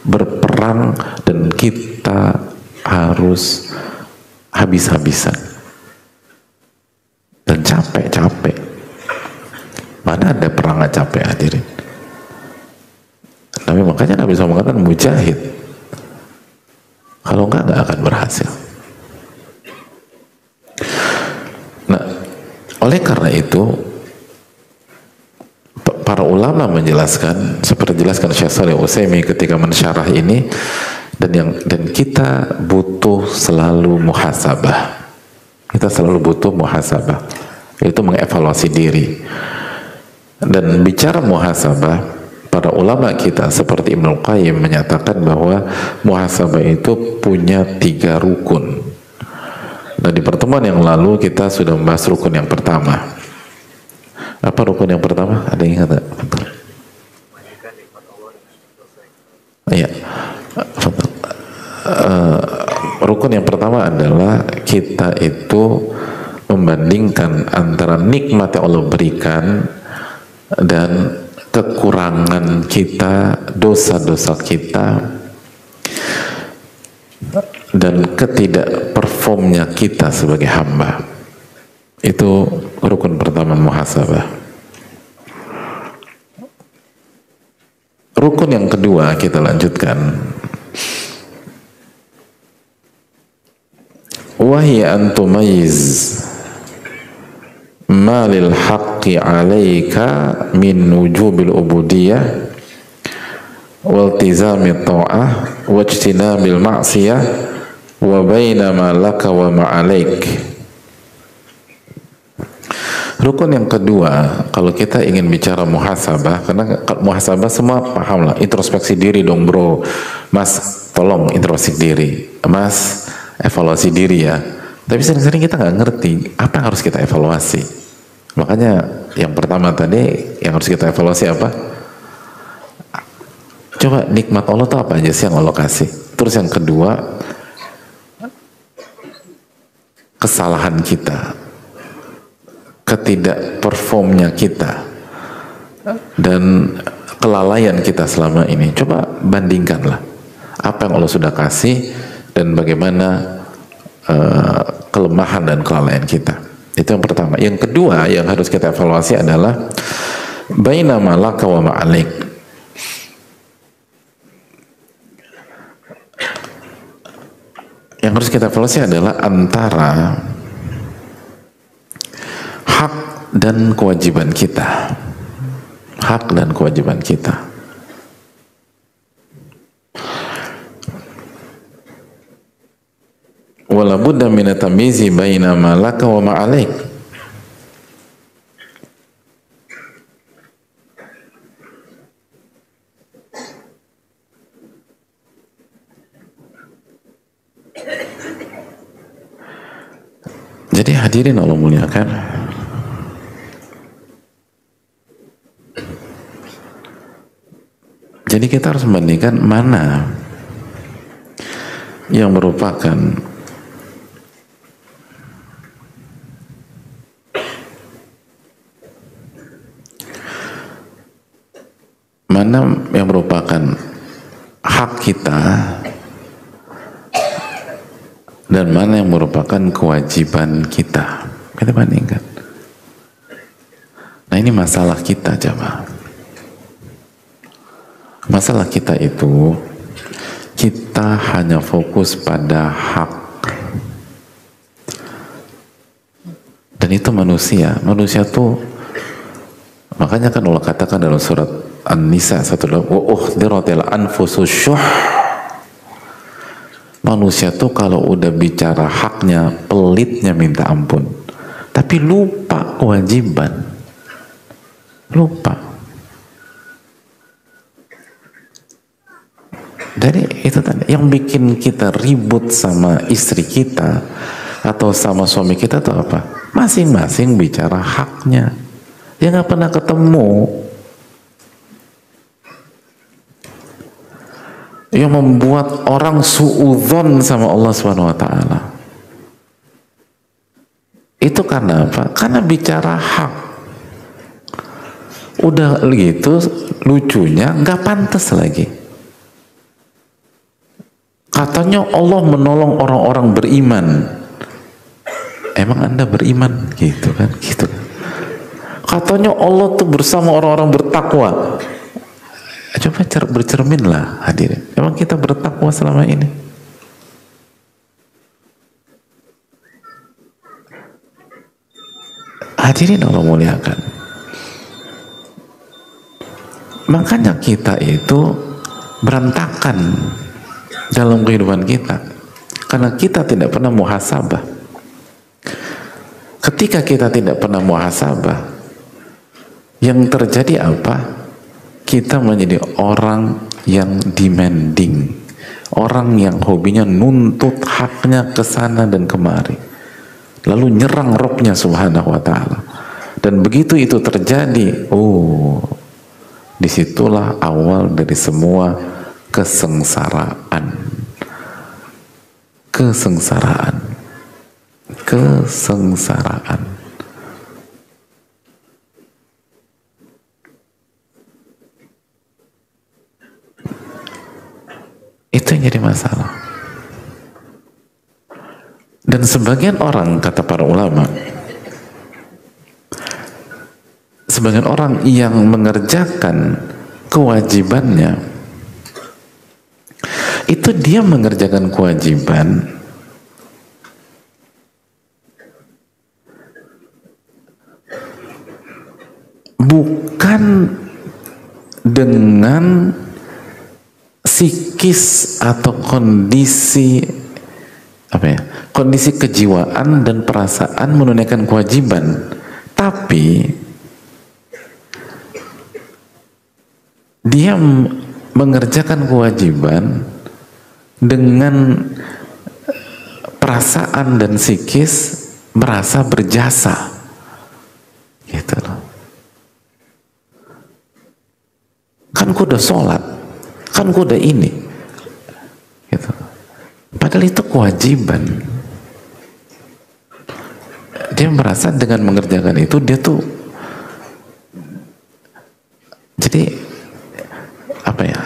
berperang, dan kita harus habis-habisan dan capek-capek. Mana ada perang gak capek hadirin? Tapi makanya Nabi SAW mengatakan mujahid. Kalau enggak akan berhasil. Nah, oleh karena itu para ulama menjelaskan, seperti jelaskan Syekh Shalih Utsaimin ketika mensyarah ini, dan kita butuh selalu muhasabah. Kita selalu butuh muhasabah, yaitu mengevaluasi diri. Dan bicara muhasabah, para ulama kita seperti Ibnu Qayyim menyatakan bahwa muhasabah itu punya 3 rukun. Dan di pertemuan yang lalu kita sudah membahas rukun yang pertama. Apa rukun yang pertama? Ada yang ingat tak? Iya. Rukun yang pertama adalah kita itu membandingkan antara nikmat yang Allah berikan dan kekurangan kita, dosa-dosa kita, dan ketidakperformnya kita sebagai hamba. Itu rukun pertama muhasabah. Rukun yang kedua kita lanjutkan. Wahya antumayiz malil haqqi alaika min wujubil ubudiyah waltizami ta'ah wajtinabil ma'siyah wa bainama laka wa ma'alaik. Rukun yang kedua, kalau kita ingin bicara muhasabah, karena muhasabah semua paham lah, introspeksi diri dong bro, mas tolong introspeksi diri, mas evaluasi diri ya. Tapi sering-sering kita nggak ngerti apa yang harus kita evaluasi. Makanya yang pertama tadi yang harus kita evaluasi apa? Coba nikmat Allah itu apa aja sih yang Allah kasih. Terus yang kedua, kesalahan kita. ketidak performnya kita dan kelalaian kita selama ini. Coba bandingkanlah apa yang Allah sudah kasih dan bagaimana kelemahan dan kelalaian kita. Itu yang pertama. Yang kedua yang harus kita evaluasi adalah bainama laka wa ma'alik. Yang harus kita evaluasi adalah antara hak dan kewajiban kita. Hak dan kewajiban kita. Wala budda min at-tamyizi baina ma laka wa ma 'alaik. Jadi hadirin Allah muliakan, jadi kita harus membandingkan mana yang merupakan hak kita dan mana yang merupakan kewajiban kita. Kita bandingkan. Nah, ini masalah kita, jamaah. Masalah kita itu, kita hanya fokus pada hak. Dan itu manusia. Manusia tuh, makanya kan Allah katakan dalam surat An-Nisa 1, wa uhdiratil anfusus syuh. Manusia tuh kalau udah bicara haknya, pelitnya minta ampun. Tapi lupa kewajiban. Lupa. Jadi itu tadi yang bikin kita ribut sama istri kita atau sama suami kita tuh apa? Masing-masing bicara haknya. Dia nggak pernah ketemu. Yang membuat orang suudzon sama Allah Subhanahu wa taala. Itu karena apa? Karena bicara hak. Udah gitu lucunya nggak pantas lagi. Katanya Allah menolong orang-orang beriman. Emang Anda beriman? Gitu kan? Gitu. Katanya Allah tuh bersama orang-orang bertakwa. Coba bercerminlah hadirin. Emang kita bertakwa selama ini? Hadirin Allah muliakan. Makanya kita itu berantakan dalam kehidupan kita. Karena kita tidak pernah muhasabah. Ketika kita tidak pernah muhasabah, yang terjadi apa? Kita menjadi orang yang demanding, orang yang hobinya nuntut haknya ke sana dan kemari, lalu nyerang Rabbnya Subhanahu wa taala. Dan begitu itu terjadi, disitulah awal dari semua kesengsaraan. Itu yang jadi masalah. Dan sebagian orang, kata para ulama, sebagian orang yang mengerjakan kewajibannya, itu dia mengerjakan kewajiban bukan dengan psikis atau kondisi kondisi kejiwaan dan perasaan menunaikan kewajiban, tapi dia mengerjakan kewajiban dengan perasaan dan psikis merasa berjasa, gitu loh. Kan gue udah sholat, kan gue udah ini, gitu. Padahal itu kewajiban. dia merasa dengan mengerjakan itu dia tuh jadi apa ya,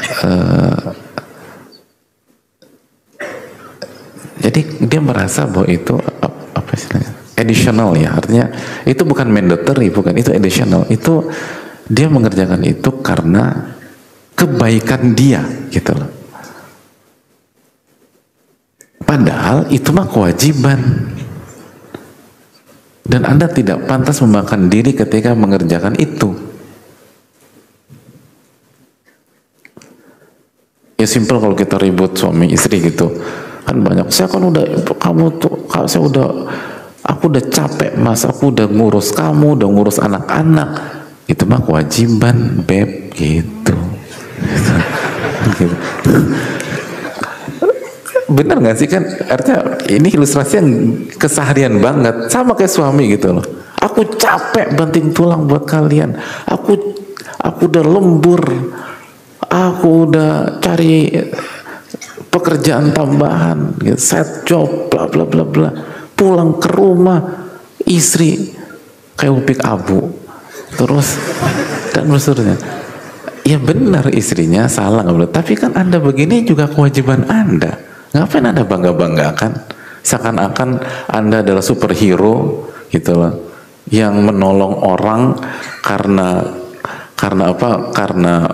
jadi dia merasa bahwa itu apa istilahnya, additional ya, artinya itu bukan mandatory, bukan, itu additional, itu dia mengerjakan itu karena kebaikan dia gitu loh. Padahal itu mah kewajiban. Dan Anda tidak pantas memakan diri ketika mengerjakan itu. Ya simpel kalau kita ribut suami istri gitu. Kan banyak, saya kan udah, aku udah capek mas, aku udah ngurus kamu, udah ngurus anak-anak. Itu mah kewajiban, beb, gitu. Gitu. Bener gak sih, kan artinya ini ilustrasi yang keseharian banget, sama kayak suami gitu loh. Aku capek banting tulang buat kalian, aku udah lembur, aku udah cari pekerjaan tambahan, gitu, set job, bla bla bla bla, pulang ke rumah istri kayak upik abu terus dan seterusnya. Ya benar, istrinya salah, tapi kan Anda begini juga kewajiban Anda. Ngapain Anda bangga-banggakan? Seakan-akan Anda adalah superhero gitu loh, yang menolong orang karena apa? Karena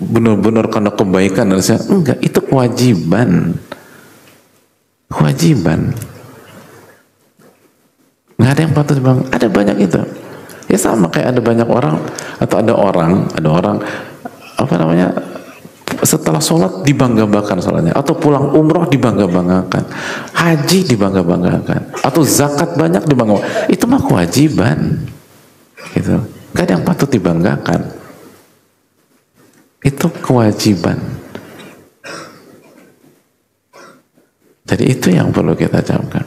benar-benar karena kebaikan. Enggak, itu kewajiban. Kewajiban. Nggak ada yang patut bang. Ada banyak itu. Ya sama kayak ada banyak orang, atau ada orang apa namanya, setelah sholat dibangga-banggakan sholatnya, atau pulang umroh dibangga-banggakan, haji dibangga-banggakan, atau zakat banyak dibangga-banggakan. Itu mah kewajiban gitu. Gak ada yang patut dibanggakan, itu kewajiban. Jadi itu yang perlu kita camkan.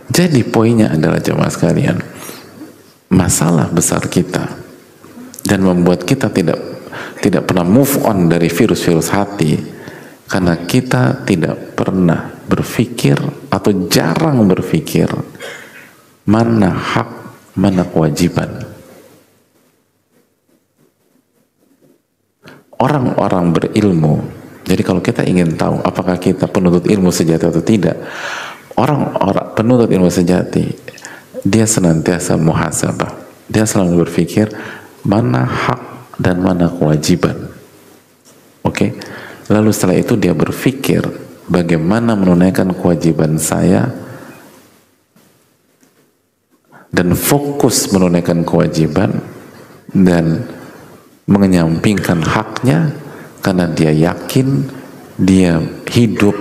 Jadi poinnya adalah jemaah sekalian, masalah besar kita dan membuat kita tidak pernah move on dari virus-virus hati karena kita tidak pernah berpikir atau jarang berpikir mana hak, mana kewajiban. Orang-orang berilmu, jadi kalau kita ingin tahu apakah kita penuntut ilmu sejati atau tidak, orang-orang penuntut ilmu sejati dia senantiasa muhasabah, dia selalu berpikir mana hak dan mana kewajiban. Oke? Lalu setelah itu dia berpikir bagaimana menunaikan kewajiban saya dan fokus menunaikan kewajiban dan menyampingkan haknya karena dia yakin dia hidup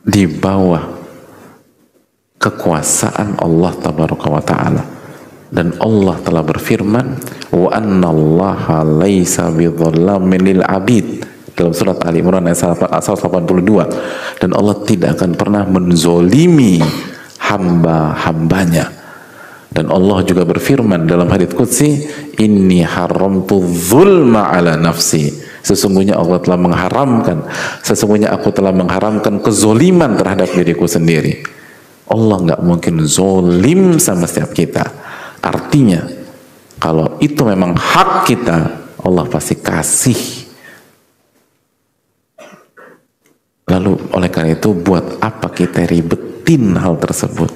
di bawah kekuasaan Allah tabaraka wa ta'ala. Dan Allah telah berfirman, wa annallaha laisa bidzallamin lil abid, dalam surat Ali Imran ayat 182. Dan Allah tidak akan pernah menzolimi hamba-hambanya. Dan Allah juga berfirman dalam hadits qudsi, inni haramtu dzulma ala nafsi, sesungguhnya Allah telah mengharamkan, sesungguhnya aku telah mengharamkan kezoliman terhadap diriku sendiri. Allah nggak mungkin zolim sama setiap kita. Artinya kalau itu memang hak kita, Allah pasti kasih. Lalu oleh karena itu buat apa kita ribetin hal tersebut?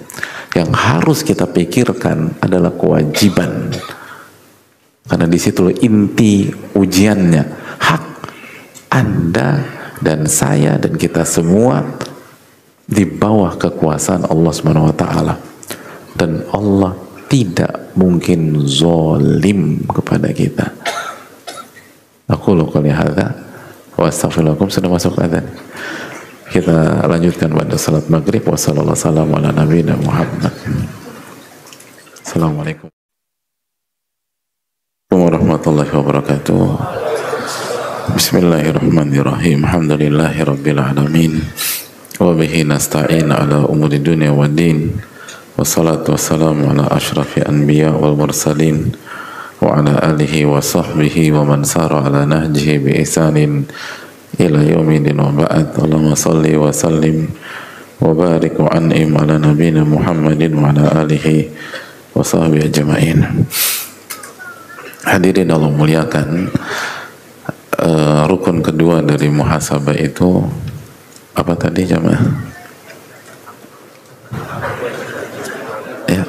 Yang harus kita pikirkan adalah kewajiban. Karena di situ inti ujiannya. Hak Anda dan saya dan kita semua di bawah kekuasaan Allah Subhanahu wa taala. Dan Allah tidak mungkin zolim kepada kita. Aku qouli hadza wa astaghfirullakum. Sudah masuk adzan. Kita lanjutkan pada salat maghrib. Wassalamualaikum ala nabiyina Muhammad. Assalamualaikum warahmatullahi wabarakatuh. Bismillahirrahmanirrahim. Alhamdulillahi rabbil alamin. Wa bihi nasta'in ala umuri dunya wad din. Wassalatu wassalamu ala ashrafil anbiya wal mursalin wa ala alihi wa sahbihi wa man sara ala nahjihi bi ihsanin ila yaumiddin wa ba'd. Allahumma salli wa sallim wa barik wa an'im ala nabiyina Muhammadin wa ala alihi wa sahbihi ajma'in. Hadirin Allah muliakan, rukun kedua dari muhasabah itu apa tadi jamaah? Ya,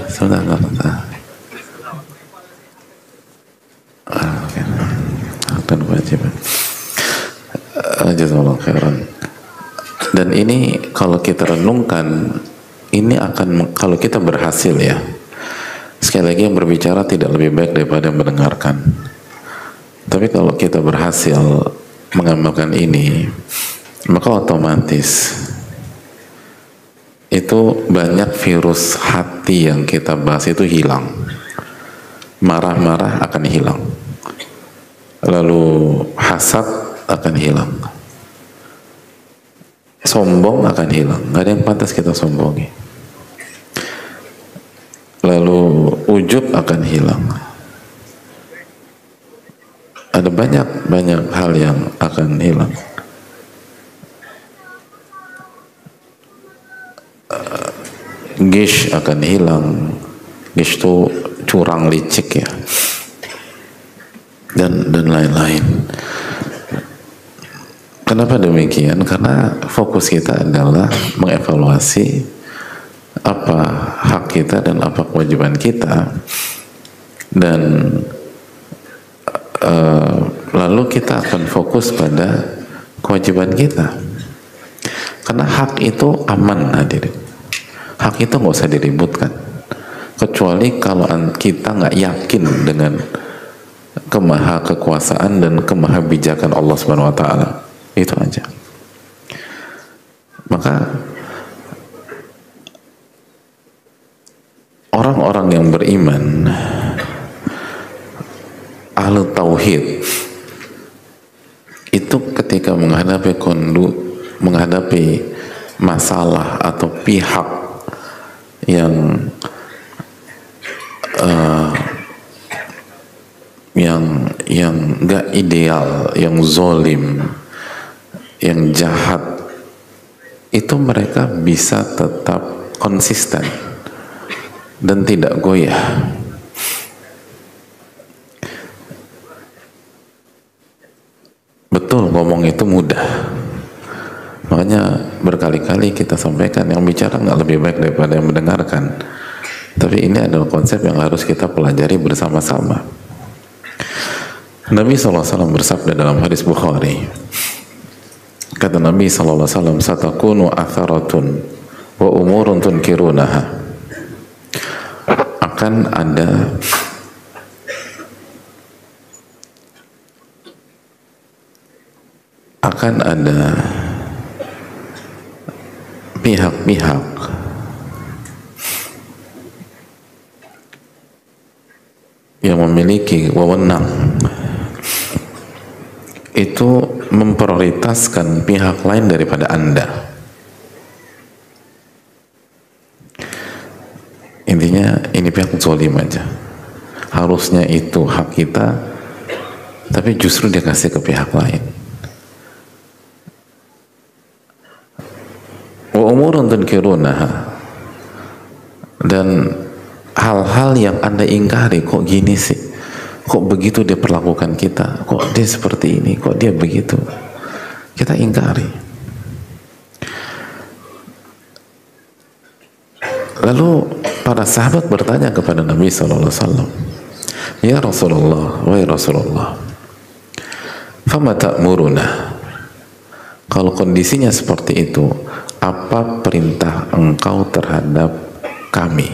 sebentar. Dan kewajiban. Jazakallahu khairan. Dan ini kalau kita renungkan, ini akan, kalau kita berhasil ya, sekali lagi yang berbicara tidak lebih baik daripada yang mendengarkan. Tapi kalau kita berhasil mengamalkan ini, maka otomatis itu banyak virus hati yang kita bahas itu hilang. Marah-marah akan hilang, lalu hasad akan hilang, sombong akan hilang. Gak ada yang pantas kita sombongi. Lalu ujub akan hilang. Ada banyak hal yang akan hilang. Gish akan hilang. Gish itu curang, licik ya, dan lain-lain. Kenapa demikian? Karena fokus kita adalah mengevaluasi apa hak kita dan apa kewajiban kita, dan lalu kita akan fokus pada kewajiban kita. Karena hak itu aman, hadirin. Hak itu nggak usah diributkan, kecuali kalau kita nggak yakin dengan kemaha kekuasaan dan kemaha bijakan Allah Subhanahu Wa Taala. Itu aja. Maka orang-orang yang beriman, ahlu tauhid, itu ketika menghadapi masalah atau pihak yang gak ideal, yang zolim, yang jahat, itu mereka bisa tetap konsisten dan tidak goyah. Betul, ngomong itu mudah. Makanya berkali-kali kita sampaikan, yang bicara nggak lebih baik daripada yang mendengarkan. Tapi ini adalah konsep yang harus kita pelajari bersama-sama. Nabi SAW bersabda dalam hadis Bukhari, kata Nabi SAW, satakunu atharatun wa umurun tunkirunaha. Akan ada pihak-pihak yang memiliki wewenang itu memprioritaskan pihak lain daripada Anda. Intinya ini pihak zalim aja, harusnya itu hak kita, tapi justru dia kasih ke pihak lain. Wa umurun tunkirunaha, dan hal-hal yang Anda ingkari, kok gini sih, kok begitu dia perlakukan kita, kok dia seperti ini, kok dia begitu, kita ingkari. Lalu para sahabat bertanya kepada Nabi SAW, ya Rasulullah, wahai Rasulullah, fama ta'muruna, kalau kondisinya seperti itu, apa perintah engkau terhadap kami?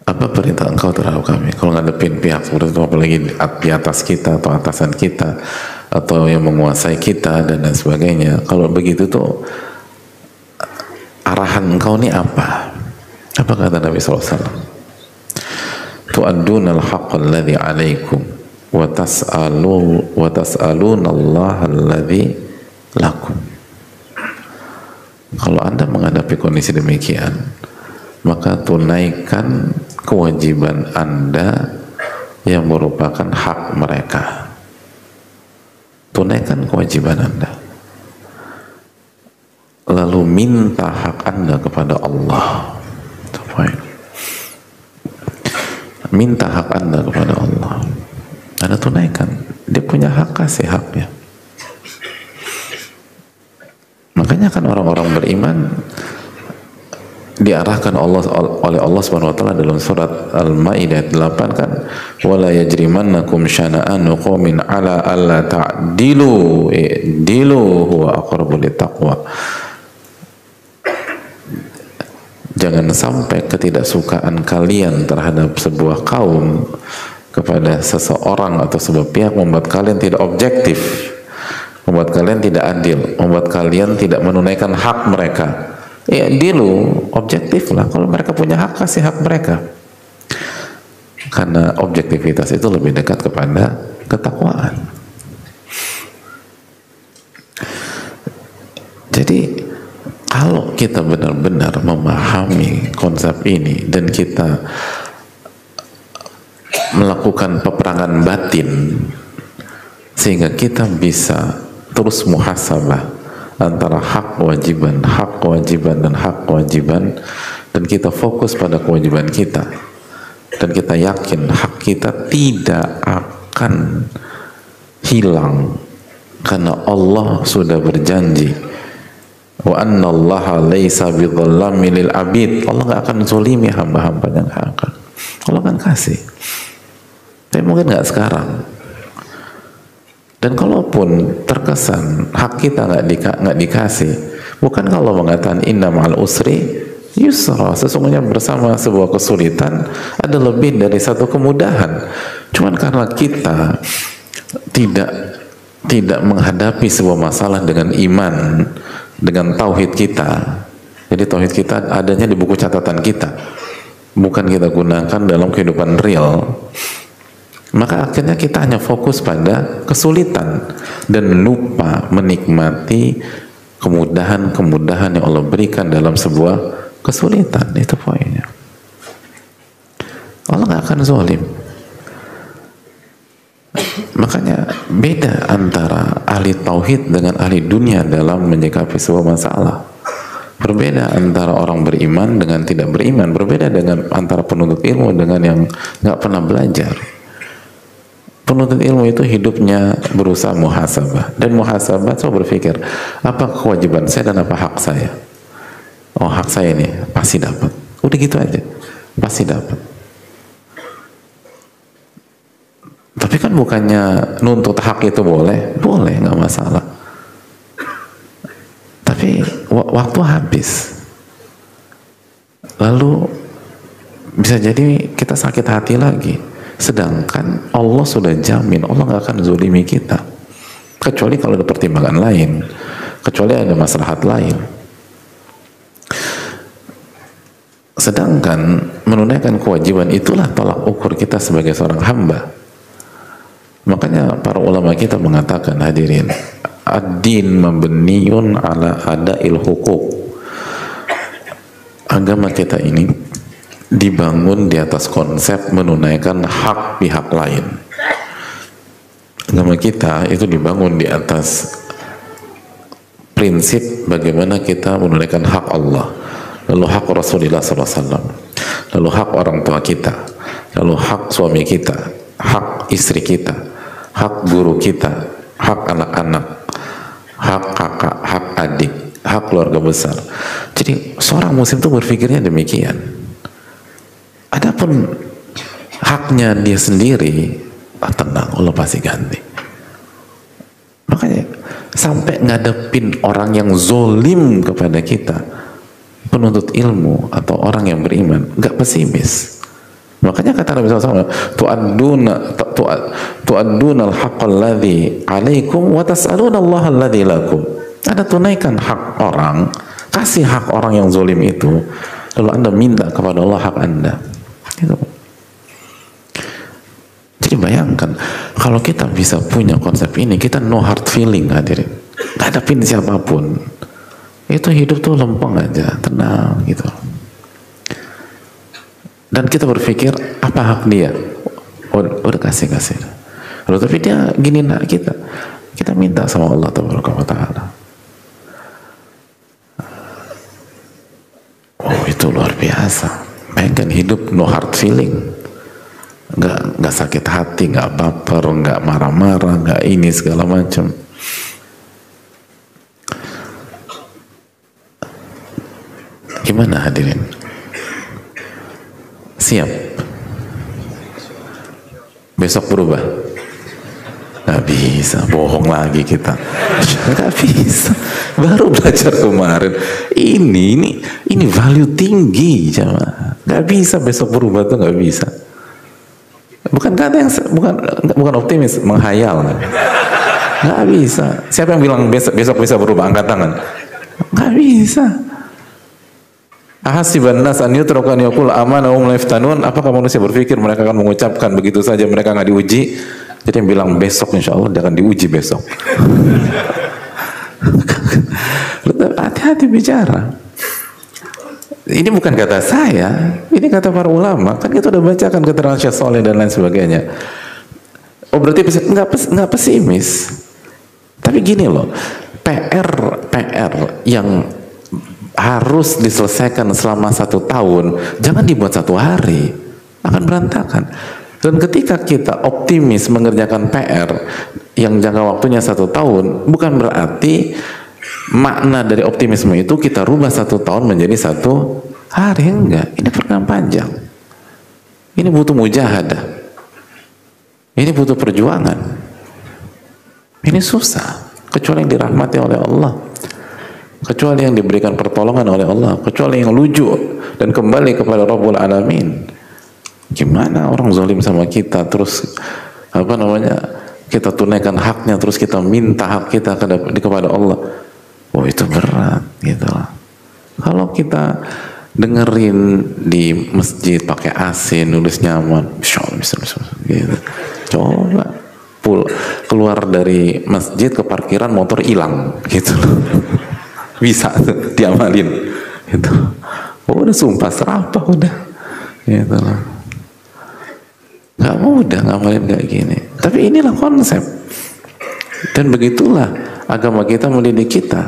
Apa perintah engkau terhadap kami? Kalau ngadepin pihak seperti itu, apalagi di atas kita atau atasan kita atau yang menguasai kita dan lain sebagainya, kalau begitu tuh arahan engkau ini apa? Apa kata Nabi SAW? Tu'adduna al-haqqa alladhi alaikum wa tas'aluna Allah alladhi lakum. Kalau Anda menghadapi kondisi demikian, maka tunaikan kewajiban Anda yang merupakan hak mereka. tunaikan kewajiban Anda, lalu minta hak Anda kepada Allah. Minta hak Anda kepada Allah, Anda tunaikan. Dia punya hak, kasih haknya. Makanya kan orang-orang beriman diarahkan oleh Allah Subhanahu wa taala dalam surat Al-Maidah 8 kan, wala yajrimannakum syana'anu qaumin ala alla ta'dilu i'dilu huwa aqrabu littaqwa. Jangan sampai ketidaksukaan kalian terhadap sebuah kaum kepada seseorang atau sebuah pihak membuat kalian tidak objektif, membuat kalian tidak adil, membuat kalian tidak menunaikan hak mereka. Ya, dilu, objektif lah. Kalau mereka punya hak, kasih hak mereka. Karena objektivitas itu lebih dekat kepada ketakwaan. Jadi kalau kita benar-benar memahami konsep ini dan kita melakukan peperangan batin sehingga kita bisa terus muhasabah antara hak kewajiban dan hak kewajiban, dan kita fokus pada kewajiban kita dan kita yakin hak kita tidak akan hilang karena Allah sudah berjanji wa anna allaha laysa bidhallamin lil abid. Allah gak akan zalimi hamba-hambanya, gak akan. Allah akan kasih, tapi mungkin gak sekarang. Dan kalaupun terkesan hak kita nggak dikasih, bukan kalau mengatakan inna ma'al usri yusra, sesungguhnya bersama sebuah kesulitan ada lebih dari satu kemudahan. Cuman karena kita tidak menghadapi sebuah masalah dengan iman, dengan tauhid kita. Jadi tauhid kita adanya di buku catatan kita, bukan kita gunakan dalam kehidupan real. Maka akhirnya kita hanya fokus pada kesulitan dan lupa menikmati kemudahan-kemudahan yang Allah berikan dalam sebuah kesulitan. Itu poinnya. Allah gak akan zalim. Makanya beda antara ahli tauhid dengan ahli dunia dalam menyikapi sebuah masalah. Berbeda antara orang beriman dengan tidak beriman. Berbeda dengan antara penuntut ilmu dengan yang gak pernah belajar. Penuntut ilmu itu hidupnya berusaha muhasabah, dan muhasabah selalu berpikir apa kewajiban saya dan apa hak saya. Oh, hak saya ini pasti dapat, udah gitu aja, pasti dapat. Tapi kan bukannya nuntut hak itu boleh nggak masalah, tapi waktu habis, lalu bisa jadi kita sakit hati lagi. Sedangkan Allah sudah jamin, Allah nggak akan zolimi kita, kecuali kalau ada pertimbangan lain, kecuali ada maslahat lain. Sedangkan menunaikan kewajiban itulah tolak ukur kita sebagai seorang hamba. Makanya para ulama kita mengatakan, hadirin, ad-din mabniyun ala ada'il huquq. Agama kita ini dibangun di atas konsep menunaikan hak pihak lain. Agama kita itu dibangun di atas prinsip bagaimana kita menunaikan hak Allah, lalu hak Rasulullah SAW, lalu hak orang tua kita, lalu hak suami kita, hak istri kita, hak guru kita, hak anak-anak, hak kakak, hak adik, hak keluarga besar. Jadi seorang muslim itu berpikirnya demikian. Adapun haknya dia sendiri, tenang, Allah pasti ganti. Makanya sampai ngadepin orang yang zolim kepada kita, penuntut ilmu atau orang yang beriman, nggak pesimis. Makanya kata Nabi SAW, tu'adduna al-haqqa alladhi alaikum wa tas'aluna Allah alladhi lakum. Anda tunaikan hak orang, kasih hak orang yang zolim itu, lalu Anda minta kepada Allah hak Anda. Gitu. Jadi bayangkan kalau kita bisa punya konsep ini, kita no hard feeling, hadirin, hadapin siapapun, itu hidup tuh lempeng aja, tenang gitu. Dan kita berpikir apa hak dia, udah kasih. Lalu tapi dia gini nak kita, Kita minta sama Allah Taala. Oh, itu luar biasa. Pengen hidup no hard feeling, nggak sakit hati, nggak baper, nggak marah-marah, nggak ini segala macam. Gimana hadirin? Siap? Besok berubah? Nggak bisa, bohong lagi kita. Nggak bisa. Baru belajar kemarin. Ini value tinggi, jamaah. Nggak bisa besok berubah tuh, nggak bisa. Bukan kata yang bukan optimis, menghayal. Nggak bisa. Siapa yang bilang besok bisa berubah? Angkat tangan. Nggak bisa. Ahasiban nas an yutraku an yaqul amana wa hum la yaftanun. Apakah manusia berpikir mereka akan mengucapkan begitu saja, mereka nggak diuji? Jadi yang bilang besok insya Allah dia akan diuji besok. Hati-hati bicara. Ini bukan kata saya, ini kata para ulama. Kan kita udah bacakan keterangan Syekh Shalih dan lain sebagainya. Oh berarti nggak pesimis. Tapi gini loh, PR yang harus diselesaikan selama 1 tahun, jangan dibuat 1 hari, akan berantakan. Dan ketika kita optimis mengerjakan PR yang jangka waktunya 1 tahun, bukan berarti makna dari optimisme itu kita rubah 1 tahun menjadi 1 hari. Enggak, ini program panjang. Ini butuh mujahadah. Ini butuh perjuangan. Ini susah, kecuali yang dirahmati oleh Allah, kecuali yang diberikan pertolongan oleh Allah, kecuali yang lujuk dan kembali kepada Rabbul Alamin. Gimana orang zalim sama kita, terus kita tunaikan haknya, terus kita minta hak kita kepada Allah. Oh itu berat gitu lah. Kalau kita dengerin di masjid pakai AC, nulis nyaman, bisa gitu. Coba keluar dari masjid ke parkiran motor hilang gitu loh. Bisa tuh diamalin gitu. Oh, udah sumpah serapah udah gitu loh. Nggak mudah ngamalin kayak gini, tapi inilah konsep, dan begitulah agama kita mendidik kita.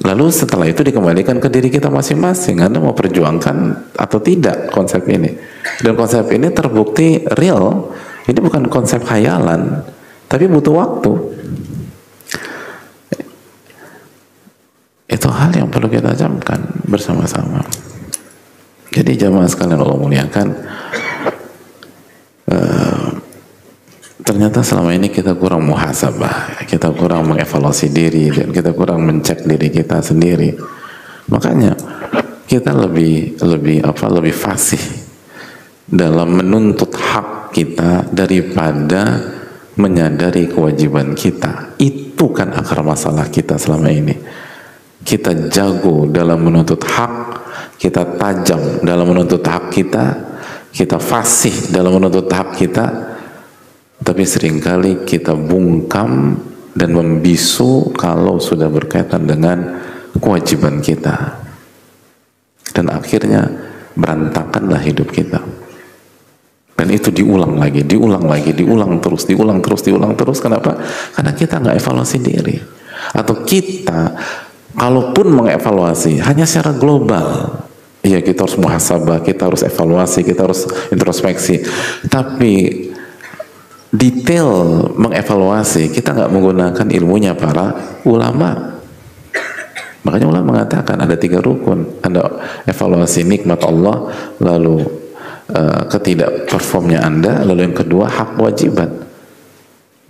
Lalu setelah itu dikembalikan ke diri kita masing-masing, Anda mau perjuangkan atau tidak konsep ini. Dan konsep ini terbukti real. Ini bukan konsep khayalan, tapi butuh waktu. Itu hal yang perlu kita camkan bersama-sama. Jadi jamaah sekalian Allah muliakan, ternyata selama ini kita kurang muhasabah, kita kurang mengevaluasi diri, dan kita kurang mencek diri kita sendiri. Makanya kita lebih fasih dalam menuntut hak kita daripada menyadari kewajiban kita. Itu kan akar masalah kita selama ini. Kita jago dalam menuntut hak, kita tajam dalam menuntut hak kita fasih dalam menuntut hak kita, tapi seringkali kita bungkam dan membisu kalau sudah berkaitan dengan kewajiban kita, dan akhirnya berantakanlah hidup kita. Dan itu diulang terus. Kenapa? Karena kita nggak evaluasi diri, atau kita kalaupun mengevaluasi hanya secara global. Iya, kita harus muhasabah, kita harus evaluasi, kita harus introspeksi. Tapi detail mengevaluasi kita nggak menggunakan ilmunya para ulama. Makanya ulama mengatakan ada 3 rukun. Ada evaluasi nikmat Allah, lalu ketidak performnya Anda, lalu yang kedua hak kewajiban.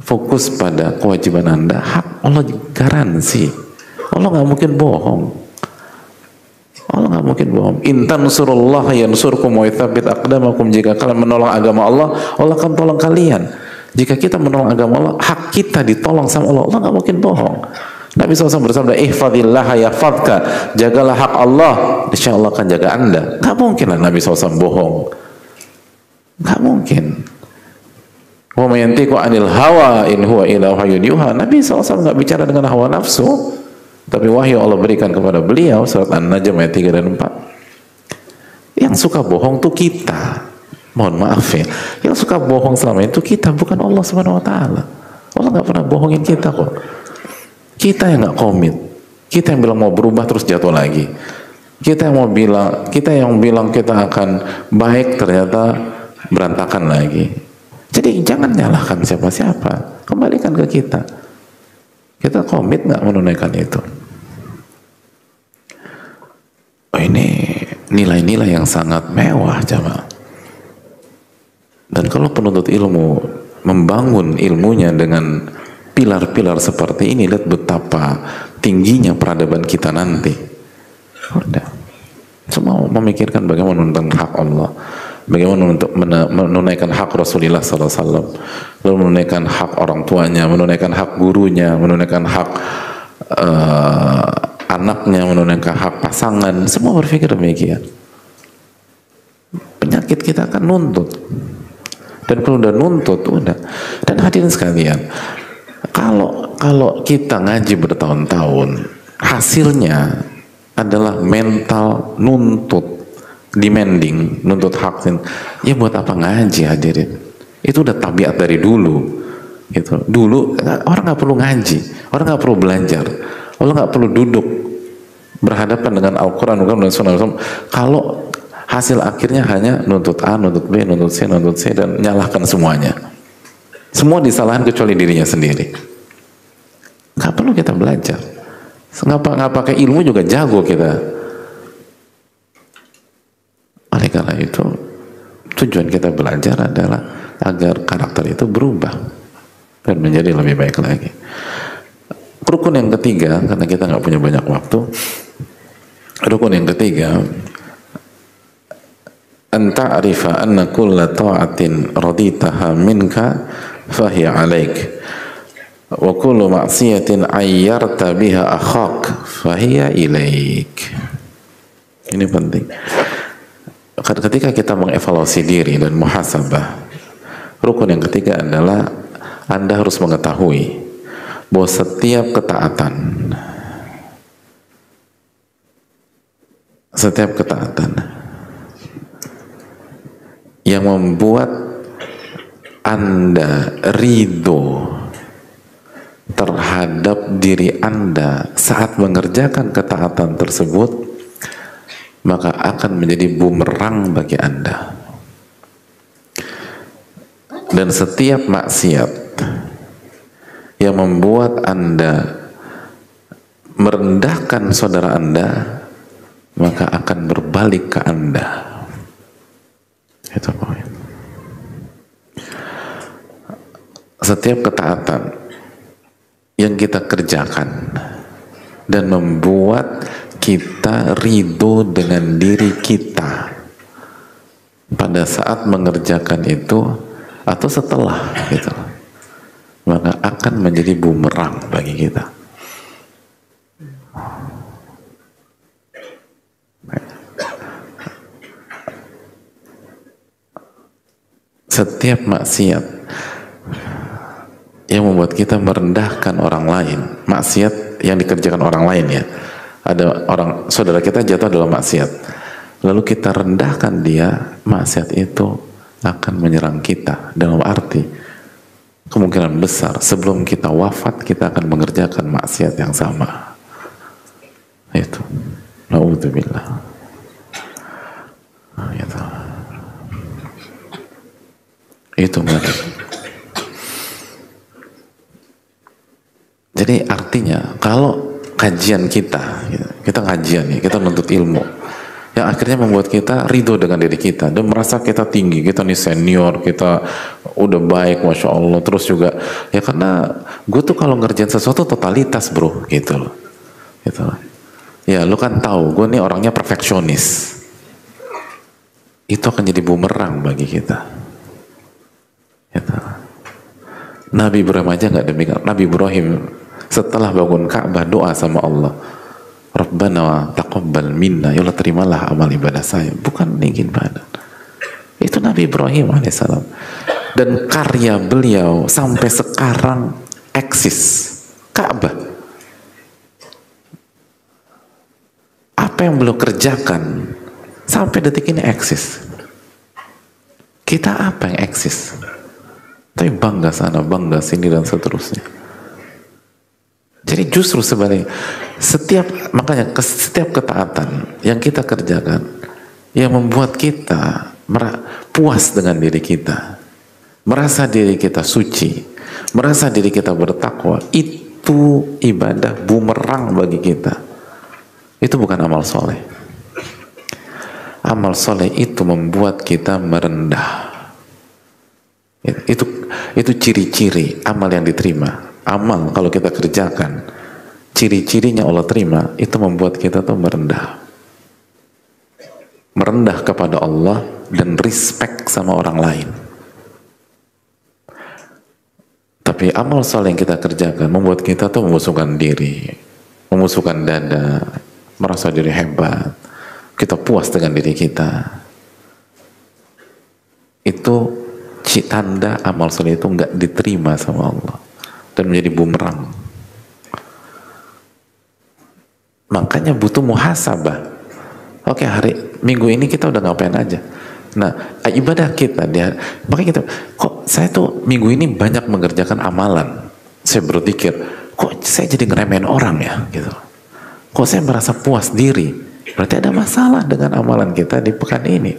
Fokus pada kewajiban Anda, hak Allah garansi. Allah nggak mungkin bohong. Allah nggak mungkin bohong. In tansurullah yansurkum wa yutsabbit aqdamakum. Jika kalian menolong agama Allah, Allah akan tolong kalian. Jika kita menolong agama Allah, hak kita ditolong sama Allah. Allah nggak mungkin bohong. Nabi SAW bersabda, ihfadillah yahfadka. Jagalah hak Allah, insya Allah akan jaga Anda. Nggak mungkin lah Nabi SAW bohong. Nggak mungkin. Wa may yantiqu 'anil hawa in huwa illa wahyun yuha. Nabi SAW nggak bicara dengan hawa nafsu, tapi wahyu Allah berikan kepada beliau. Surat An-Najm ayat 3 dan 4. Yang suka bohong tuh kita. Mohon maaf ya. Yang suka bohong selama itu kita, bukan Allah Subhanahu wa taala. Allah nggak pernah bohongin kita kok. Kita yang nggak komit, kita yang bilang mau berubah terus jatuh lagi. Kita yang bilang kita akan baik ternyata berantakan lagi. Jadi jangan nyalahkan siapa-siapa, kembalikan ke kita. Kita komit nggak menunaikan itu? Oh, ini nilai-nilai yang sangat mewah, jamaah. Dan kalau penuntut ilmu membangun ilmunya dengan pilar-pilar seperti ini, lihat betapa tingginya peradaban kita nanti. Udah, semua memikirkan bagaimana menunaikan hak Allah, bagaimana untuk menunaikan hak Rasulullah SAW, lalu menunaikan hak orang tuanya, menunaikan hak gurunya, menunaikan hak anaknya, menunaikan hak pasangan. Semua berpikir demikian. Penyakit kita akan nuntut, dan kalau udah nuntut udah. Dan hadirin sekalian, kalau kita ngaji bertahun-tahun, hasilnya adalah mental nuntut, demanding, nuntut hak. Ya buat apa ngaji, hadirin? Itu udah tabiat dari dulu. Gitu. Dulu orang nggak perlu ngaji, orang nggak perlu belajar, orang nggak perlu duduk berhadapan dengan Al-Quran dan Sunnah. Kalau hasil akhirnya hanya nuntut A, nuntut B, nuntut C, dan nyalahkan semuanya. Semua disalahan kecuali dirinya sendiri. Nggak perlu kita belajar. Nggak pakai ilmu juga jago kita. Oleh karena itu, tujuan kita belajar adalah agar karakter itu berubah dan menjadi lebih baik lagi. Rukun yang ketiga, karena kita nggak punya banyak waktu, rukun yang ketiga, an ta'rifa anna kulla ta'atin raditaha minka fahiya alaik, wa kullu ma'siyatin ayyarta biha akhak fahiya ilaik. Ini penting. Ketika kita mengevaluasi diri dan muhasabah, rukun yang ketiga adalah Anda harus mengetahui bahwa setiap ketaatan yang membuat Anda ridho terhadap diri Anda saat mengerjakan ketaatan tersebut, maka akan menjadi bumerang bagi Anda. Dan setiap maksiat yang membuat Anda merendahkan saudara Anda, maka akan berbalik ke Anda. Itu poin. Setiap ketaatan yang kita kerjakan dan membuat kita ridho dengan diri kita pada saat mengerjakan itu atau setelah gitu, maka akan menjadi bumerang bagi kita. Setiap maksiat yang membuat kita merendahkan orang lain, maksiat yang dikerjakan orang lain ya, ada orang saudara kita jatuh dalam maksiat, lalu kita rendahkan dia, maksiat itu akan menyerang kita. Dalam arti kemungkinan besar sebelum kita wafat kita akan mengerjakan maksiat yang sama. Itu naudzubillah. Itu ngeri. Jadi artinya kalau kajian kita kajian nih, kita menuntut ilmu yang akhirnya membuat kita ridho dengan diri kita dan merasa kita tinggi, kita nih senior, kita udah baik, masya Allah. Terus juga ya karena gue tuh kalau ngerjain sesuatu totalitas bro, gitu loh. Ya lu kan tahu gue nih orangnya perfeksionis. Itu akan jadi bumerang bagi kita. Gitu. Nabi Ibrahim aja nggak demikian. Nabi Ibrahim setelah bangun Ka'bah doa sama Allah, Rabbana taqabbal minna, ya Allah terimalah amal ibadah saya, bukan ingin badan. Itu Nabi Ibrahim alaihissalam. Dan karya beliau sampai sekarang eksis. Ka'bah, apa yang beliau kerjakan sampai detik ini eksis. Kita apa yang eksis? Tapi bangga sana, bangga sini, dan seterusnya. Jadi justru sebaliknya, makanya setiap ketaatan yang kita kerjakan, yang membuat kita puas dengan diri kita, merasa diri kita suci, merasa diri kita bertakwa, itu ibadah bumerang bagi kita. Itu bukan amal soleh. Amal soleh itu membuat kita merendah. Itu ciri-ciri amal yang diterima. Amal kalau kita kerjakan, ciri-cirinya Allah terima, itu membuat kita tuh merendah. Merendah kepada Allah dan respect sama orang lain. Tapi amal soleh yang kita kerjakan membuat kita tuh memusuhkan diri, memusuhkan dada, merasa diri hebat, kita puas dengan diri kita. Itu tanda amal soleh itu nggak diterima sama Allah dan menjadi bumerang. Makanya butuh muhasabah. Oke, minggu ini kita udah ngapain aja? Nah, ibadah kita makanya kita, kok saya tuh minggu ini banyak mengerjakan amalan. Saya berpikir, kok saya jadi ngeremehin orang ya, gitu. Kok saya merasa puas diri? Berarti ada masalah dengan amalan kita di pekan ini.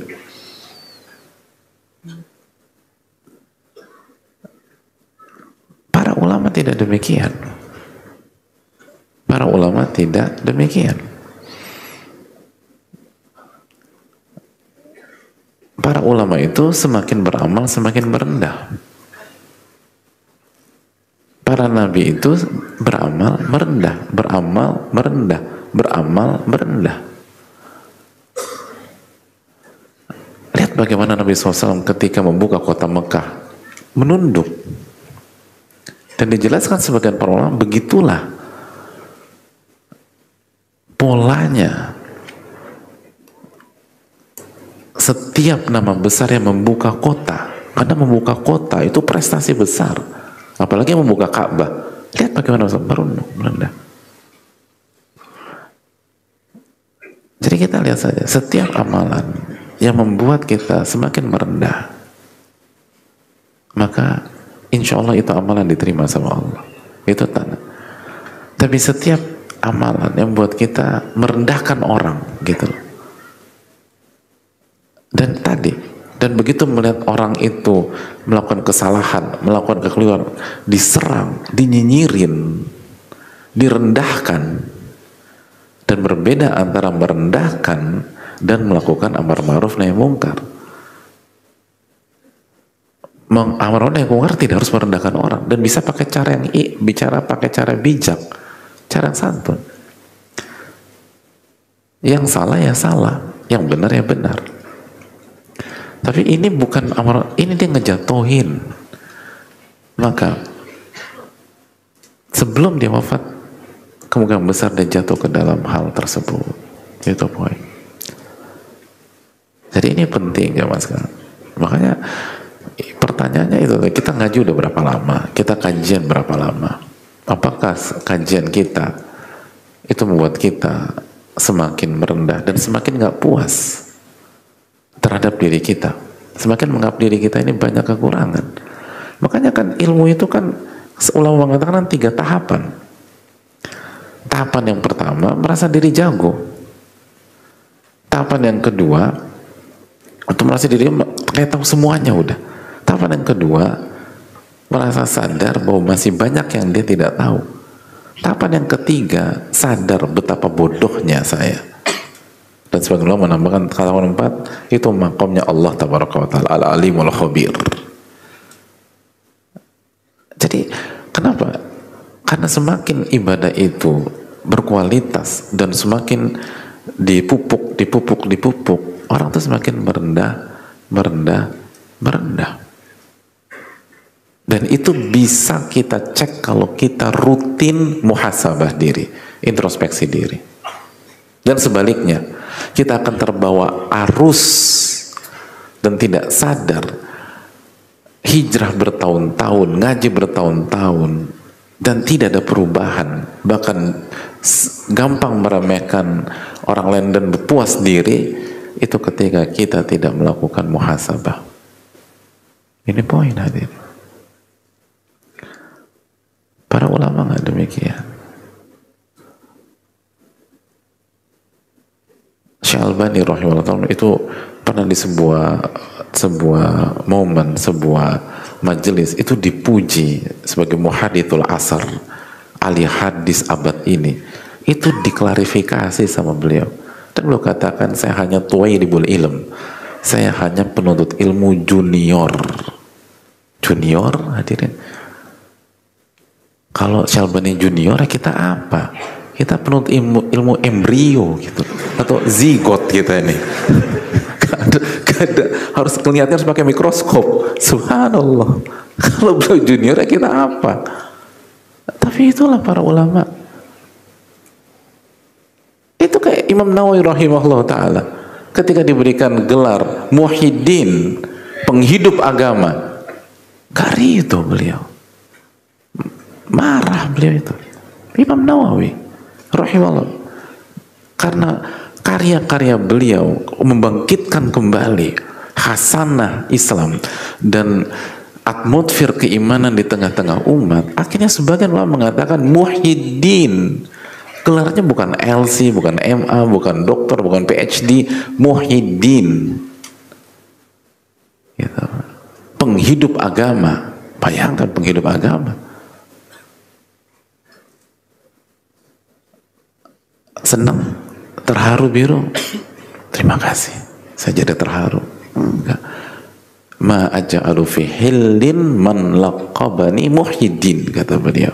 Para ulama tidak demikian. Para ulama tidak demikian. Para ulama itu semakin beramal semakin merendah. Para nabi itu beramal merendah, beramal merendah, beramal merendah. Lihat bagaimana Nabi SAW ketika membuka kota Mekah menunduk. Dan dijelaskan sebagian para ulama, begitulah polanya setiap nama besar yang membuka kota. Karena membuka kota itu prestasi besar, apalagi yang membuka Ka'bah. Lihat bagaimana merendah. Jadi kita lihat saja, setiap amalan yang membuat kita semakin merendah, maka insya Allah itu amalan diterima sama Allah. Itu tanda. Tapi setiap amalan yang membuat kita merendahkan orang, gitu. Dan begitu melihat orang itu melakukan kesalahan, melakukan kekeliruan, diserang, dinyinyirin, direndahkan, dan berbeda antara merendahkan dan melakukan amar ma'ruf nahi munkar. Amar ma'ruf nahi munkar tidak harus merendahkan orang, dan bisa pakai cara yang pakai cara bijak, cara yang santun. Yang salah ya salah, yang benar ya benar. Tapi ini bukan amar, ini dia ngejatuhin. Maka sebelum dia wafat, kemungkinan besar dia jatuh ke dalam hal tersebut. Itu poin. Jadi ini penting ya mas. Makanya pertanyaannya itu, kita ngaji udah berapa lama? Kita kajian berapa lama? Apakah kajian kita itu membuat kita semakin merendah dan semakin nggak puas terhadap diri kita, semakin menganggap diri kita ini banyak kekurangan. Makanya kan ilmu itu kan ulama mengatakan 3 tahapan. Tahapan yang pertama merasa diri jago. Tahapan yang kedua untuk merasa diri kayak tahu semuanya udah. Tahapan yang kedua merasa sadar bahwa masih banyak yang dia tidak tahu. Tahapan yang ketiga sadar betapa bodohnya saya. Dan sebagian ulama menambahkan tahapan 4 itu makomnya Allah tabaraka wa ta'ala al-alimul khabir. Jadi kenapa? Karena semakin ibadah itu berkualitas dan semakin dipupuk, orang itu semakin merendah. Dan itu bisa kita cek kalau kita rutin muhasabah diri, introspeksi diri. Dan sebaliknya, kita akan terbawa arus dan tidak sadar, hijrah bertahun-tahun, ngaji bertahun-tahun, dan tidak ada perubahan, bahkan gampang meremehkan orang lain dan berpuas diri, itu ketika kita tidak melakukan muhasabah. Ini poin hadirin. Kenapa nggak demikian? Syalbani rahimahullah itu pernah di sebuah momen, sebuah majelis itu dipuji sebagai muhadithul asar, ahli hadis abad ini. Itu diklarifikasi sama beliau. Dan beliau katakan, saya hanya tuwailibul ilm, saya hanya penuntut ilmu junior. Junior, hadirin. Kalau Syalbani junior, kita apa? Kita penuntut ilmu embrio gitu, atau zigot kita ini. Harus kelihatan, harus pakai mikroskop. Subhanallah. Kalau beliau junior, kita apa? Tapi itulah para ulama. Itu kayak Imam Nawawi rahimahullah ta'ala ketika diberikan gelar Muhyiddin, penghidup agama, gari itu beliau marah, beliau itu Imam Nawawi rahimahullah, karena karya-karya beliau membangkitkan kembali hasanah Islam dan atmosfer keimanan di tengah-tengah umat. Akhirnya sebagian ulama mengatakan Muhyiddin, gelarnya bukan LC, bukan MA, bukan dokter, bukan PhD, Muhyiddin gitu. Penghidup agama. Bayangkan, penghidup agama. Senang, terharu biru, terima kasih, saya jadi terharu. Enggak. Ma aja'alu fi hillin man laqabani Muhyiddin, kata beliau.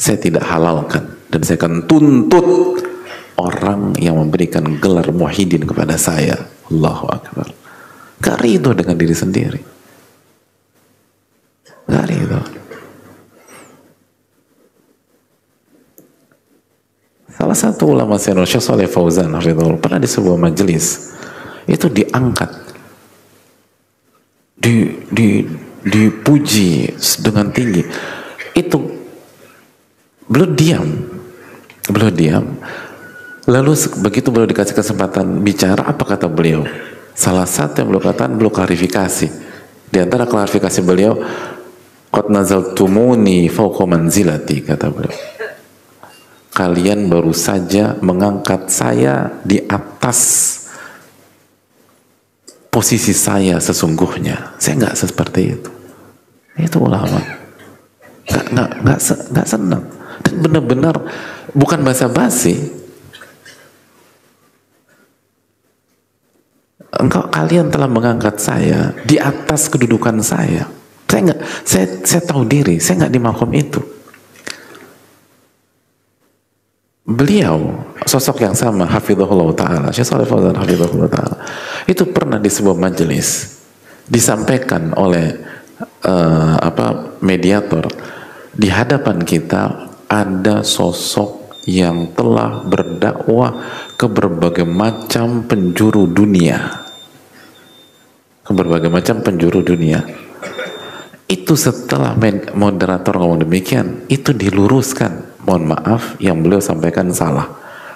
Saya tidak halalkan dan saya akan tuntut orang yang memberikan gelar Muhyiddin kepada saya. Allahu Akbar. Gak ridho dengan diri sendiri. Gak ridho. Salah satu ulama senior, Syekh Shalih Fauzan pernah di sebuah majelis itu diangkat, dipuji dengan tinggi. Itu beliau diam. Lalu begitu beliau dikasih kesempatan bicara, apa kata beliau? Salah satu yang beliau katakan, beliau klarifikasi. Di antara klarifikasi beliau, qad nazaltumuni fawqa manzilati, kata beliau. Kalian baru saja mengangkat saya di atas posisi saya sesungguhnya. Saya nggak seperti itu. Itu ulama. Nggak senang. Dan benar-benar bukan basa-basi. Kalian telah mengangkat saya di atas kedudukan saya. Saya tahu diri. Saya nggak di makom itu. Beliau, sosok yang sama, hafizahullah ta'ala, Syekh Shalih Fauzan hafizahullah ta'ala, itu pernah di sebuah majelis disampaikan oleh mediator, di hadapan kita ada sosok yang telah berdakwah ke berbagai macam penjuru dunia, Itu setelah moderator ngomong demikian, itu diluruskan. Mohon maaf, yang beliau sampaikan salah.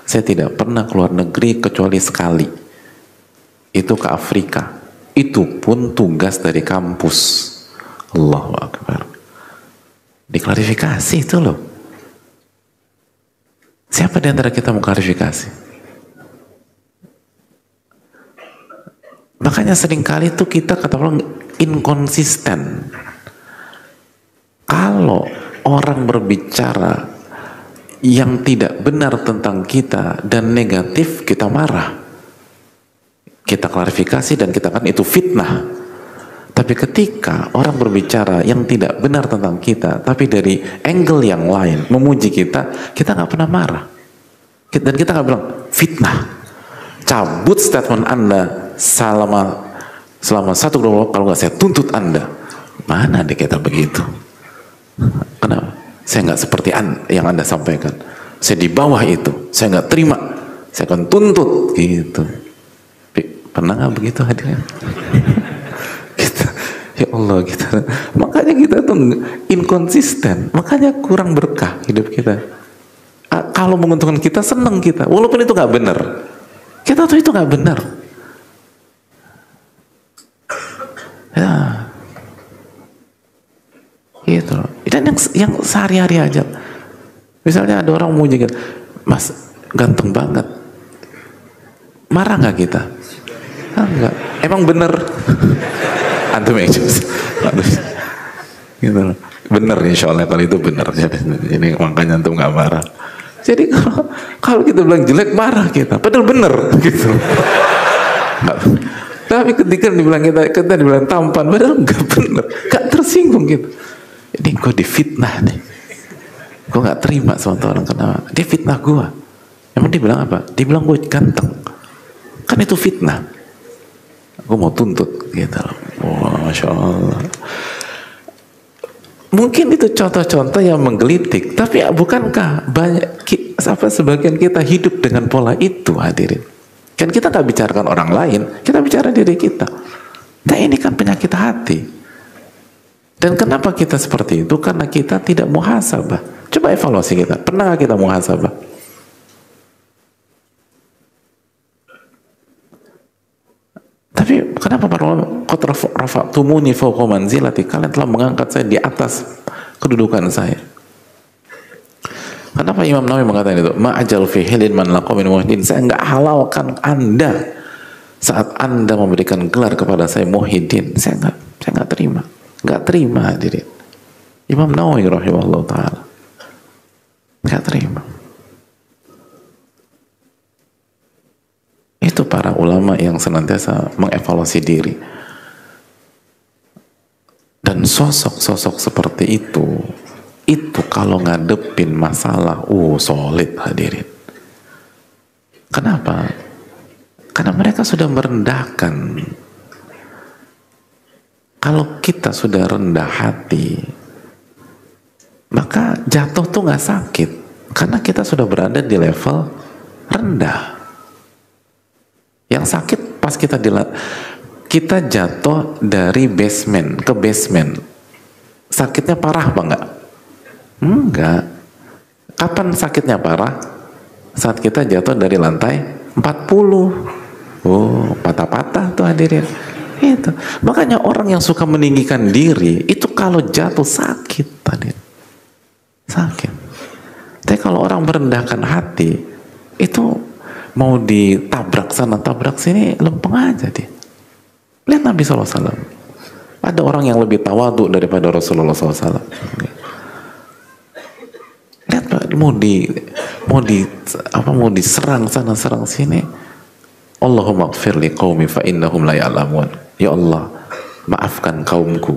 Saya tidak pernah keluar negeri kecuali sekali. Itu ke Afrika. Itu pun tugas dari kampus. Allahu Akbar. Diklarifikasi itu loh. Siapa di antara kita mau klarifikasi? Makanya seringkali itu kita kata orang inkonsisten. Kalau orang berbicara yang tidak benar tentang kita dan negatif, kita marah, kita klarifikasi dan kita kan itu fitnah. Tapi ketika orang berbicara yang tidak benar tentang kita tapi dari angle yang lain memuji kita nggak pernah marah, dan kita nggak bilang fitnah, cabut statement Anda selama 1 bulan, kalau nggak saya tuntut Anda. Mana ada kita begitu? Kenapa? Saya nggak seperti yang Anda sampaikan. Saya di bawah itu. Saya nggak terima. Saya akan tuntut gitu. Pernah nggak begitu hadirin? Kita, ya Allah kita. Makanya kita tuh inkonsisten. Makanya kurang berkah hidup kita. Kalau menguntungkan kita, senang kita. Walaupun itu nggak benar. Kita tuh itu nggak benar. Ya. Gitu. Dan yang sehari-hari aja, Misalnya ada orang muji kita, Mas ganteng banget, marah nggak kita? Enggak. Emang bener? Antum yang jujur. Gitu loh. Bener insya Allah kalau itu bener. Ini makanya antum nggak marah. Jadi kalau kita bilang jelek marah kita, padahal bener gitu. Tapi ketika dibilang tampan, padahal nggak bener, nggak tersinggung gitu. Ini gue difitnah nih, gue nggak terima sama orang kenapa dia fitnah gue. Emang dia bilang apa? Dia bilang gue ganteng, kan itu fitnah. Gue mau tuntut gitu. Wah, Masya Allah. Mungkin itu contoh-contoh yang menggelitik, tapi bukankah sebagian kita hidup dengan pola itu, hadirin? Kan kita nggak bicarakan orang lain, kita bicara diri kita. Nah ini kan penyakit hati. Dan kenapa kita seperti itu? Karena kita tidak muhasabah. Coba evaluasi kita, pernah nggak kita muhasabah? Tapi kenapa para ulama qad rafa'tumuni fawqa manzilati, kalian telah mengangkat saya di atas kedudukan saya. Kenapa Imam Nawawi mengatakan itu? Ma'ajal fi hilin man laqa min muhyiddin, saya enggak halalkan Anda saat Anda memberikan gelar kepada saya Muhyiddin. Saya enggak terima. Enggak terima, hadirin. Imam Nawawi rahimahullah taala enggak terima. Itu para ulama yang senantiasa mengevaluasi diri. Dan sosok-sosok seperti itu kalau ngadepin masalah, solid, hadirin. Kenapa? Karena mereka sudah merendahkan. Kalau kita sudah rendah hati, maka jatuh tuh nggak sakit, karena kita sudah berada di level rendah. Yang sakit pas kita jatuh dari basement ke basement. Sakitnya parah apa enggak? Enggak. Kapan sakitnya parah? Saat kita jatuh dari lantai 40. Patah-patah tuh hadirin. Itu. Makanya orang yang suka meninggikan diri itu kalau jatuh sakit tadi. Sakit. Tapi kalau orang merendahkan hati itu mau ditabrak sana tabrak sini lempeng aja dia. Lihat Nabi SAW, ada orang yang lebih tawadhu daripada Rasulullah SAW. Lihat Pak, mau diserang sana serang sini. Allahumma ighfir li qaumi fa innahum la ya'lamun. Ya Allah, maafkan kaumku,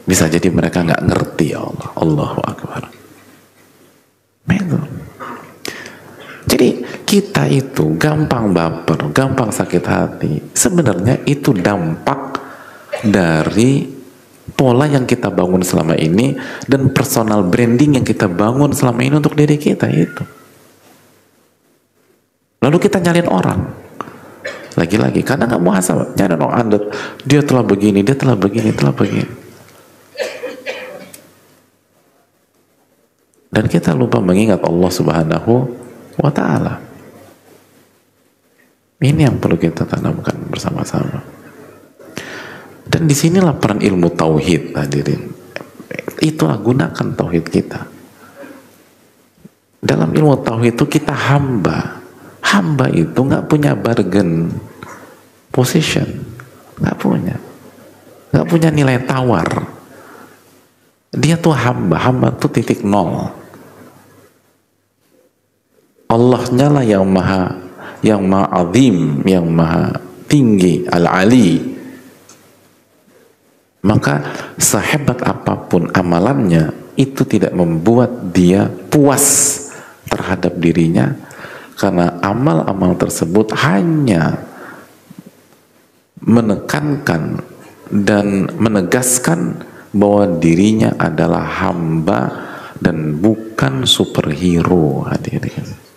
bisa jadi mereka nggak ngerti. Ya Allah, Allahu Akbar. Itu. Jadi kita itu gampang baper, gampang sakit hati. Sebenarnya itu dampak dari pola yang kita bangun selama ini dan personal branding yang kita bangun selama ini untuk diri kita itu. Lalu kita nyalin orang. Lagi-lagi karena nggak muhasabah, nyalin orang, dia telah begini, dia telah begini, telah begini. Dan kita lupa mengingat Allah Subhanahu wa ta'ala. Ini yang perlu kita tanamkan bersama-sama. Dan disinilah peran ilmu tauhid, hadirin. Itulah, gunakan tauhid kita. Dalam ilmu tauhid itu kita hamba. Hamba itu nggak punya bargain position, nggak punya nilai tawar. Dia tuh hamba tuh titik nol. Allahnya lah yang maha azim, yang maha tinggi, al-ali. Maka sehebat apapun amalannya, itu tidak membuat dia puas terhadap dirinya, karena amal-amal tersebut hanya menekankan dan menegaskan bahwa dirinya adalah hamba dan bukan superhero, hadirin.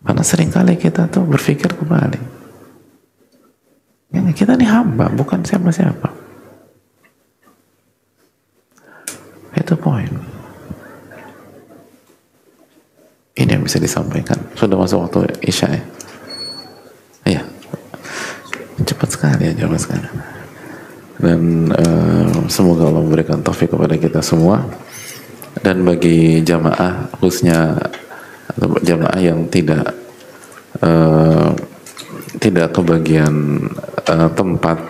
Karena seringkali kita tuh berpikir kembali, ya, kita ini hamba, bukan siapa-siapa. Itu poin. Ini yang bisa disampaikan. Sudah masuk waktu Isya ya? Iya. Cepat sekali ya, cepat sekali. Dan semoga Allah memberikan taufik kepada kita semua. Dan bagi jamaah khususnya jamaah yang tidak kebagian tempat,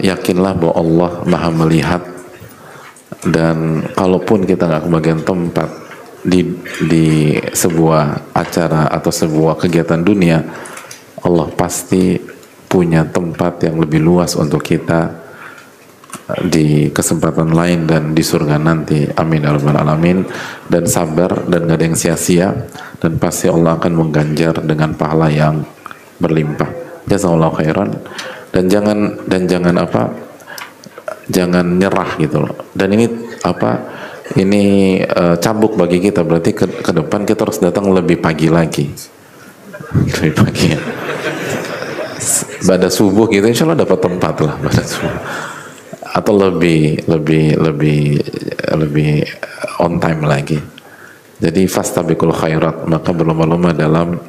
yakinlah bahwa Allah Maha melihat, dan kalaupun kita nggak kebagian tempat di sebuah acara atau sebuah kegiatan dunia, Allah pasti punya tempat yang lebih luas untuk kita di kesempatan lain dan di surga nanti. Amin ya rabbal alamin. Dan sabar, dan gak ada yang sia-sia, dan pasti Allah akan mengganjar dengan pahala yang berlimpah. Jazakallahu khairan. Dan jangan nyerah gitu loh. Dan ini cambuk bagi kita, berarti ke depan kita harus datang lebih pagi lagi. Lebih pagi ya. Pada subuh gitu insya Allah dapat tempat lah pada subuh, atau lebih on time lagi. Jadi fastabiqul khairat, maka berlomba-lomba dalam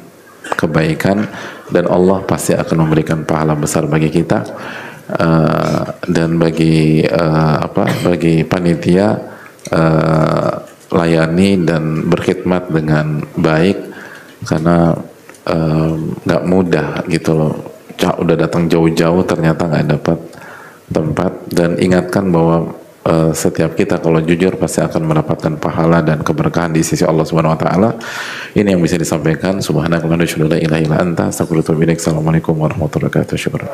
kebaikan, dan Allah pasti akan memberikan pahala besar bagi kita. Dan bagi panitia, layani dan berkhidmat dengan baik, karena nggak mudah gitu loh. Udah datang jauh-jauh ternyata nggak dapat tempat. Dan ingatkan bahwa setiap kita kalau jujur pasti akan mendapatkan pahala dan keberkahan di sisi Allah Subhanahu wa taala. Ini yang bisa disampaikan. Subhanakallahumma wa bihamdika, la ilaha illa anta, astaghfiruka wa atubu ilaik. Assalamualaikum warahmatullahi wabarakatuh. Syukran.